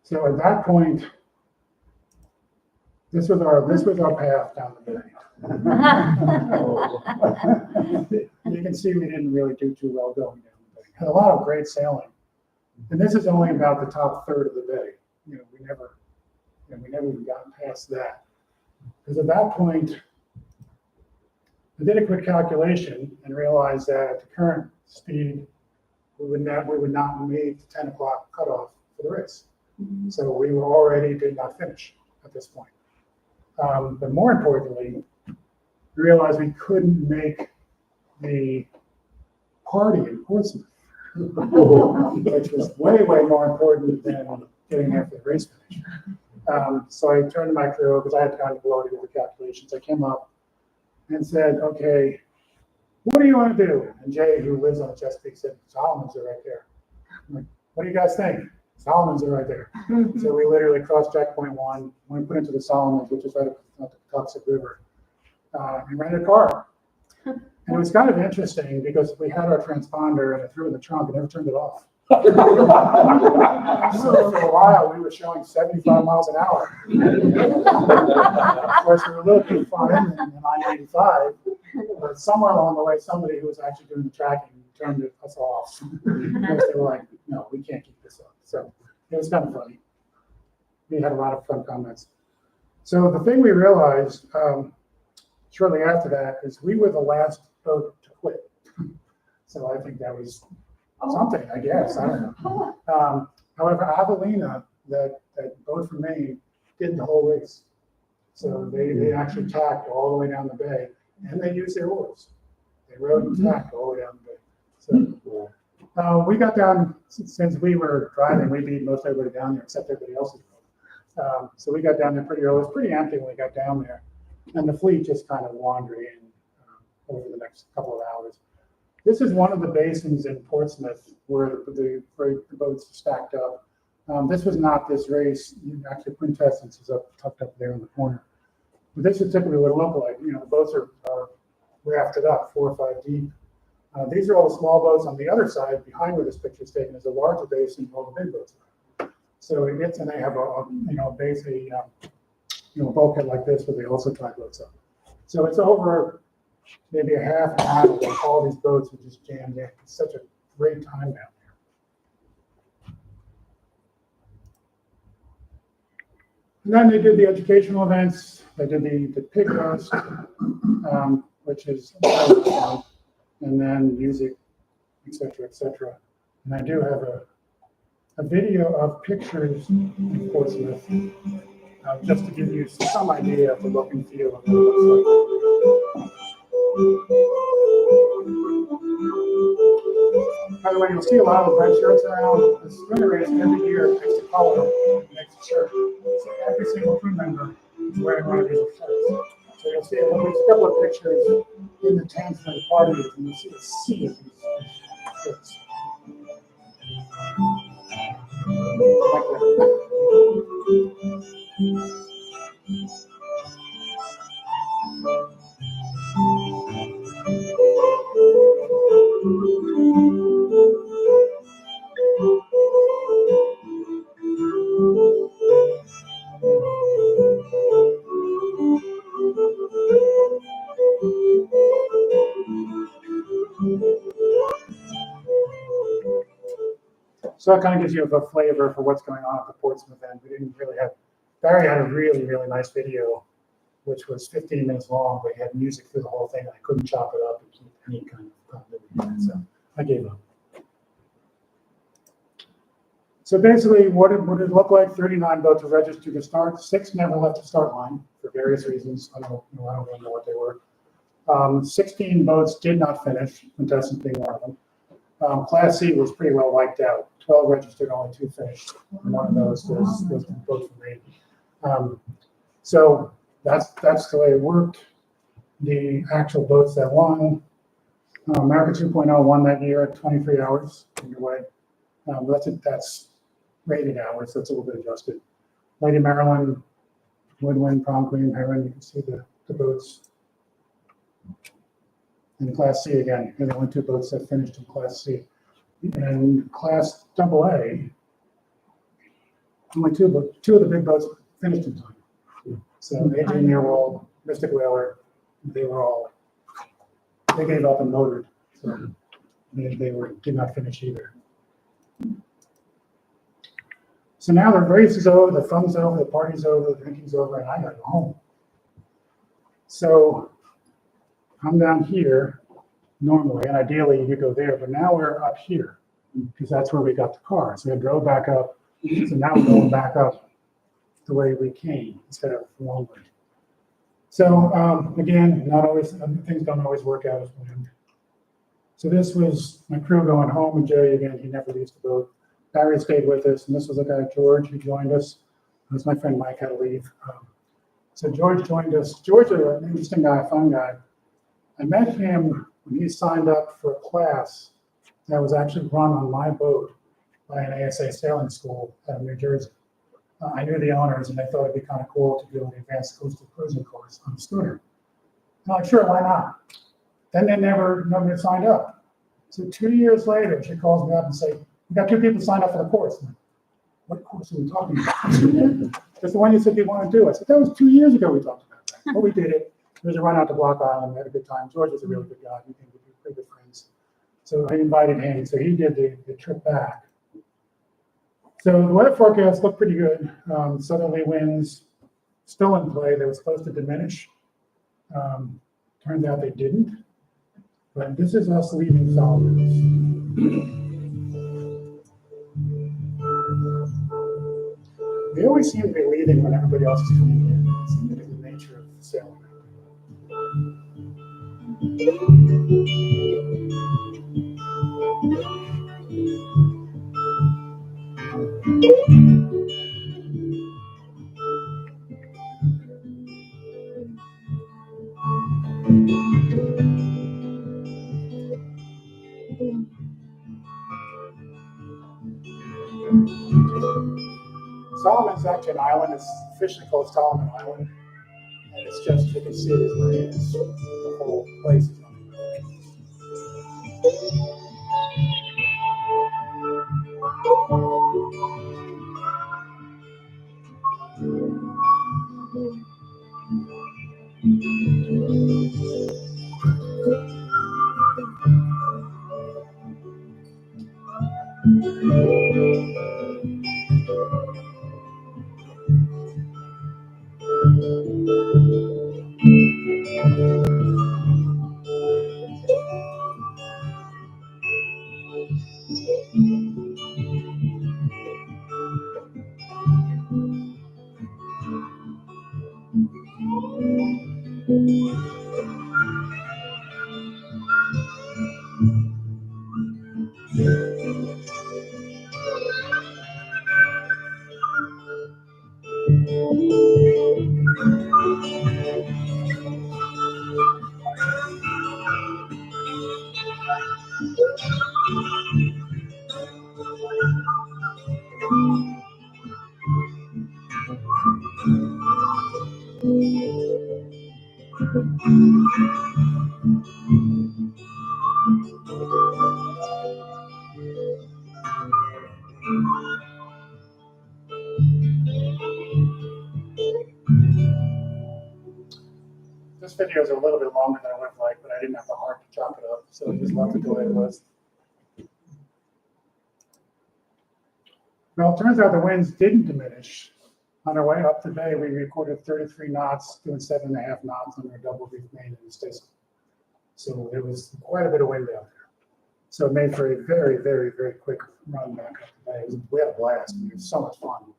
So at that point, this was our path down the bay. You can see we didn't really do too well going down the bay. Had a lot of great sailing. And this is only about the top third of the bay. We never even gotten past that. Because at that point, I did a quick calculation and realized that at the current speed, we would not meet the 10 o'clock cutoff for the race. So we were already did not finish at this point. But more importantly, we realized we couldn't make the party in Portsmouth, which was way, way more important than getting there for the race finish. So I turned to my crew because I had gone below to do the calculations. I came up and said, okay, what do you want to do? And Jay, who lives on the Chesapeake, said, Solomon's are right there. I'm like, what do you guys think? Solomon's are right there. So we literally crossed checkpoint one, we put into the Solomons, which is right up the Toxic River, and rented a car. And it was kind of interesting because we had our transponder and I threw it in the trunk and never turned it off. So for a while, we were showing 75 miles an hour. Of course, we were a little too far in I-95, but somewhere along the way, somebody who was actually doing the tracking turned us off. Because they were like, no, we can't keep this up. So it was kind of funny. We had a lot of fun comments. So the thing we realized shortly after that is we were the last boat to quit. So I think that was something, I guess. I don't know. However, Avelina, that boat from Maine, did the whole race. So they actually tacked all the way down the bay, and they used their oars. They rowed and tacked all the way down the bay. So we got down, since we were driving, we beat most everybody down there except everybody else's boat. So we got down there pretty early. It was pretty empty when we got down there. And the fleet just kind of wandered in over the next couple of hours. This is one of the basins in Portsmouth where the boats are stacked up. This was not this race. Actually, Quintessence is tucked up there in the corner. But this is typically what it looked like. The boats are rafted up 4 or 5 deep. These are all the small boats. On the other side, behind where this picture is taken, is a larger basin where all the big boats are. So it gets, and they have a bulkhead like this where they also tie boats up. So it's over maybe a half an hour where all these boats are just jammed in. It's such a great time down there. And then they did the educational events. They did the pig roast, which is fun, and then music, etc., etc. And I do have a video of pictures in Portsmouth, just to give you some idea of the look and feel of what it looks like. By the way, you'll see a lot of red shirts around. The schooner race every year picks a color and makes a shirt. So every single crew member is wearing one of these shirts. So you'll see there's a couple of pictures in the tents and the parties, and you'll see a sea of these shirts. Like that. So that kind of gives you a flavor for what's going on at the Portsmouth end. We didn't really have, Barry had a really, really nice video, which was 15 minutes long, but he had music through the whole thing, and I couldn't chop it up and keep any kind of continuity in it, so I gave up. So basically, what did it look like? 39 boats were registered to start. 6 never left the start line for various reasons. I don't really know what they were. 16 boats did not finish, Quintessence being one of them. Class C was pretty well wiped out. 12 registered, only 2 finished. And one of those was the boat from Maine. So that's the way it worked. The actual boats that won, America 2.0 won that year at 23 hours underway. That's rated hours, so it's a little bit adjusted. Lady Maryland, Woodwind, Prom Queen, Heron, you can see the boats. And Class C again, and the only two boats that finished in Class C. And Class AA, only two of the big boats finished in time. So 18-year-old Mystic Whaler, they gave up and motored. So they did not finish either. So now the race is over, the fun's over, the party's over, the drinking's over, and I gotta go home. So I'm down here normally, and ideally you go there, but now we're up here because that's where we got the car. So I drove back up. So now we're going back up the way we came instead of one way. So again, not always, things don't always work out as planned. So this was my crew going home, and Jerry again, he never leaves the boat. Barry stayed with us, and this was the guy George who joined us. That's my friend Mike had to leave. So George joined us. George is an interesting guy, a fun guy. I met him when he signed up for a class that was actually run on my boat by an ASA sailing school out of New Jersey. I knew the owners, and they thought it'd be kind of cool to do an advanced coastal cruising course on the schooner. I'm like, sure, why not? Then nobody signed up. So 2 years later, she calls me up and says, we got 2 people signed up for the course. I'm like, what course are we talking about? That's the one you said you want to do. I said, that was 2 years ago we talked about that. But we did it. There was a run out to Block Island. We had a good time. George was a really good guy. We became pretty good friends. So I invited him. So he did the trip back. So the weather forecast looked pretty good. Southerly winds still in play. They were supposed to diminish. Turns out they didn't. But this is us leaving Solomons. We always seem to be leaving when everybody else is coming in. It's the nature of sailing. Solomon's actually an island. It's officially called Solomon Island. And it's just, you can see these marines. The whole place is on the This video is a little bit longer than I would have liked, but I didn't have the heart to chop it up, so I just left it the way it was. Well, it turns out the winds didn't diminish. On our way up today, we recorded 33 knots, doing 7.5 knots on our double reef main in the station. So there was quite a bit of wind out there. So it made for a very, very, very quick run back up today. We had a blast. It was so much fun.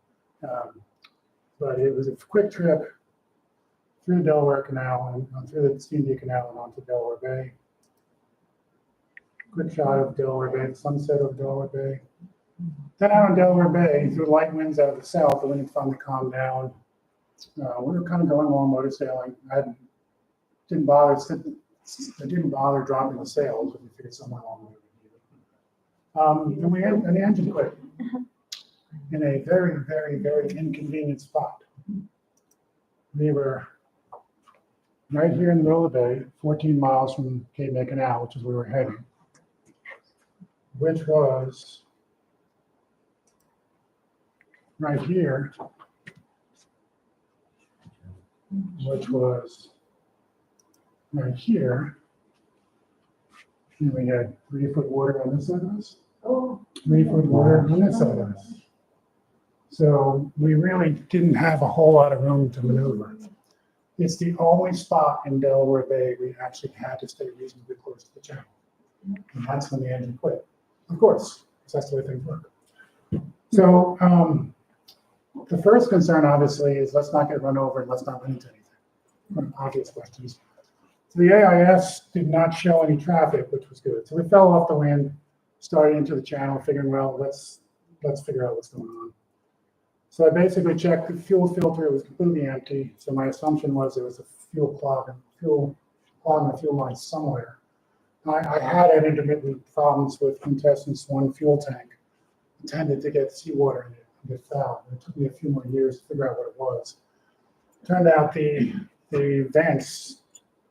But it was a quick trip through the Delaware Canal and through the East India Canal and onto Delaware Bay. Quick shot of Delaware Bay, the sunset of Delaware Bay. Then out on Delaware Bay, through light winds out of the south, the wind had finally calmed down. We were kind of going along motor sailing. I didn't bother dropping the sails, but we figured somewhere along the way we needed. And the engine quit. in a very, very, very inconvenient spot. We were right here in the middle of the bay, 14 miles from Cape May Canal, which is where we were heading, which was right here, which was right here. And we had 3-foot water on this side of us, 3-foot water on this side of us. So we really didn't have a whole lot of room to maneuver. It's the only spot in Delaware Bay we actually had to stay reasonably close to the channel. And that's when the engine quit. Of course, because that's the way things work. So the first concern, obviously, is let's not get run over and let's not run into anything. Obvious questions. So the AIS did not show any traffic, which was good. So we fell off the wind, started into the channel, figuring, well, let's figure out what's going on. So I basically checked the fuel filter, it was completely empty. So my assumption was there was a fuel clog in the fuel line somewhere. I had intermittent problems with Quintessence 1 fuel tank. I tended to get seawater in it and get foul. It took me a few more years to figure out what it was. Turned out the vents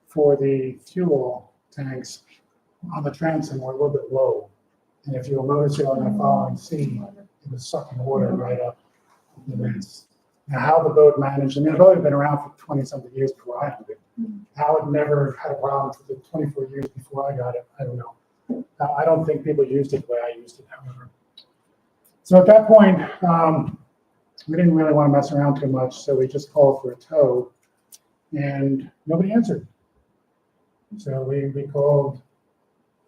for the fuel tanks on the transom were a little bit low. And if you'll notice it on the following scene, it was sucking water right up the vents. Now, how the boat managed, I mean, the boat had been around for 20-something years before I had it. How it never had a problem for the 24 years before I got it, I don't know. I don't think people used it the way I used it, however. So at that point, we didn't really want to mess around too much, so we just called for a tow, and nobody answered. So we called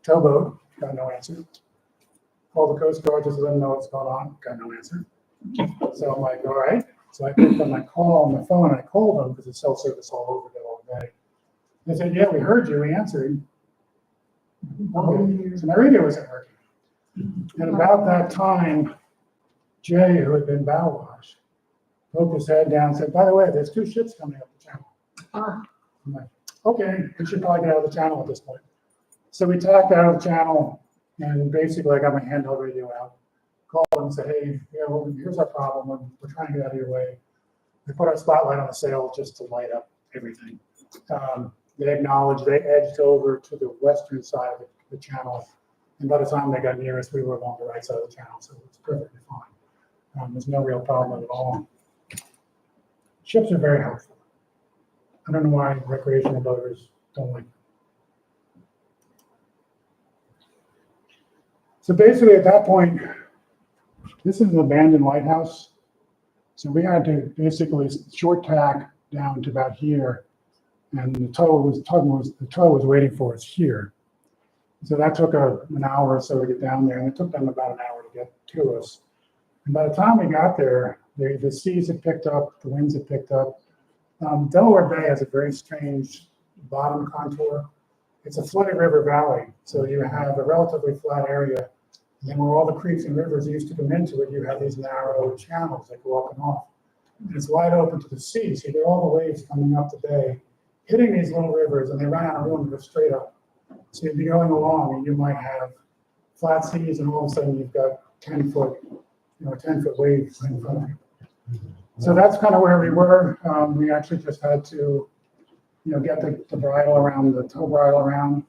Towboat, got no answer. Called the Coast Guard just to let them know what's going on, got no answer. So I'm like, all right. So I picked up my call on my phone, and I called them because it's cell service all over Delaware Bay. They said, yeah, we heard you, we answered. Okay. So my radio wasn't working. And about that time, Jay, who had been bow wash, poked his head down and said, by the way, there's 2 ships coming up the channel. I'm like, okay, we should probably get out of the channel at this point. So we tacked out of the channel, and basically I got my handheld radio out, called them and said, hey, yeah, well, here's our problem. We're trying to get out of your way. We put our spotlight on the sail just to light up everything. They acknowledged, they edged over to the western side of the channel. And by the time they got near us, we were along the right side of the channel, so it was perfectly fine. There's no real problem at all. Ships are very helpful. I don't know why recreational boaters don't like them. So basically at that point, this is an abandoned lighthouse. So we had to basically short tack down to about here, and the tow was waiting for us here. So that took an hour or so to get down there, and it took them about an hour to get to us. And by the time we got there, the seas had picked up, the winds had picked up. Delaware Bay has a very strange bottom contour. It's a flooded river valley, so you have a relatively flat area. And then where all the creeks and rivers used to come into it, you have these narrow channels that go up and off. And it's wide open to the sea, so you get all the waves coming up the bay, hitting these little rivers, and they run out of room and go straight up. So you'd be going along, and you might have flat seas, and all of a sudden you've got 10-foot wave right in front of you. So that's kind of where we were. We actually just had to, get the bridle around, the tow bridle around.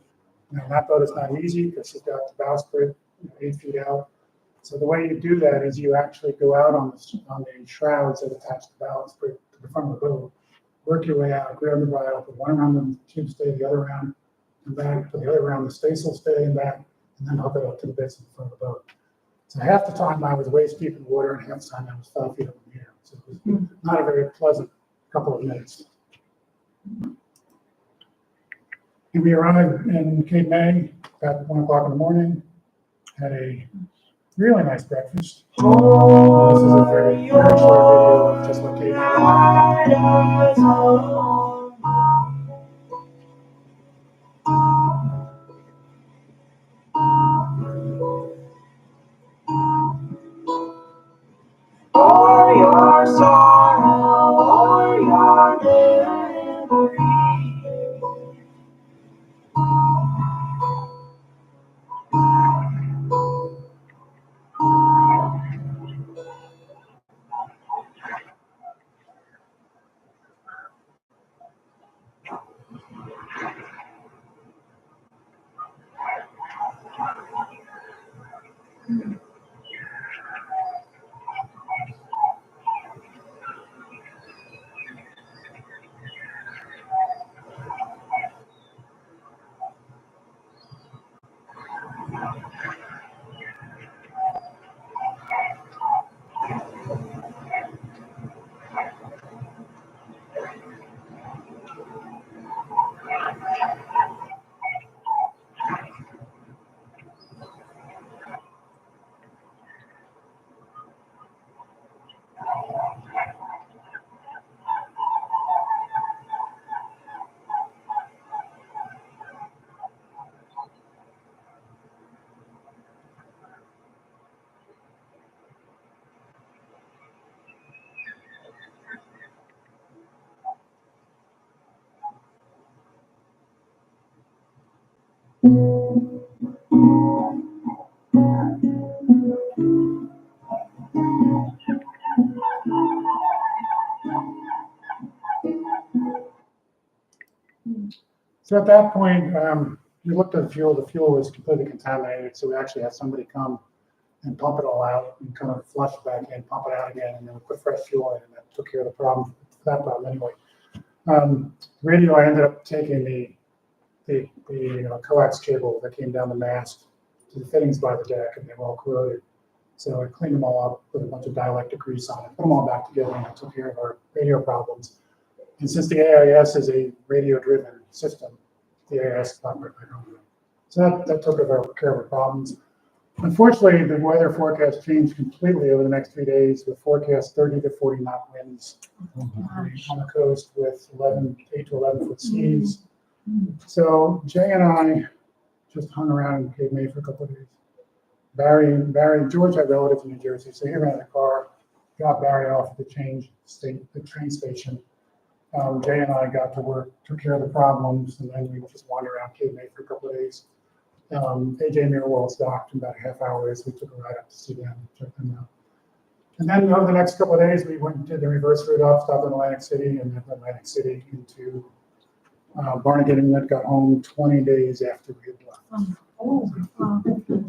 That boat is not easy because she's got the bowsprit 8 feet out. So the way you do that is you actually go out on the shrouds that attach the bowsprit to the front of the boat, work your way out, grab the bridle, put one around the tube stay, the other around and back, put the other around the staysail stay and back, and then hook it up to the bits in the front of the boat. So half the time I was waist deep in water, and half the time I was 5 feet up in the air. So it was not a very pleasant couple of minutes. And we arrived in Cape May about 1 o'clock in the morning, had a really nice breakfast. This is a very, very short video of just what Cape May was like. Or your sorrow, or your memory. So at that point, we looked at the fuel. The fuel was completely contaminated, so we actually had somebody come and pump it all out and kind of flush it back in, pump it out again, and then we put fresh fuel in, and that took care of the problem, that problem anyway. Radio, I ended up taking the coax cable that came down the mast to the fittings by the deck, and they were all corroded. So I cleaned them all up, put a bunch of dielectric grease on it, put them all back together, and I took care of our radio problems. And since the AIS is a radio-driven system, the AIS is operated by radio. So that took care of our problems. Unfortunately, the weather forecast changed completely over the next 3 days, with forecast 30 to 40 knot winds on the coast with 8 to 11 foot seas. So Jay and I just hung around in Cape May for a couple of days. Barry, George had relatives in New Jersey, so he ran the car, dropped Barry off at the train station. Jay and I got to work, took care of the problems, and then we just wandered around Cape May for a couple of days. AJ Mirwell's docked in about a half hour, so we took a ride up to see them and check them out. And then over the next couple of days, we went and did the reverse route up, stopped in Atlantic City, and then from Atlantic City into Barnegat, and then got home 20 days after we had left.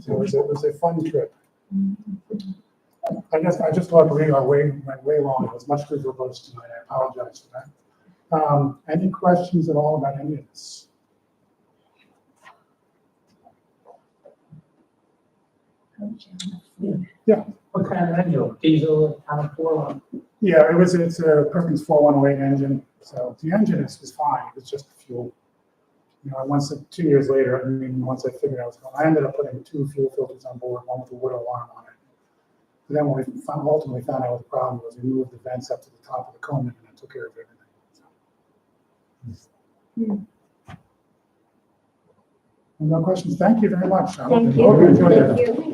So it was a fun trip. I just thought we went way long. It was much too verbose tonight. I apologize for that. Any questions at all about any of this? Yeah. What kind of engine? Diesel, kind of 4-1? Yeah, it's a Perkins 4108 engine. So the engine is fine. It's just the fuel. Once 2 years later, once I figured out what's going on, I ended up putting 2 fuel filters on board, one with a wood alarm on it. But then when we ultimately found out what the problem was, we moved the vents up to the top of the cone and it took care of everything. So. No questions. Thank you very much. Thank I hope you. enjoyed it. Thank you.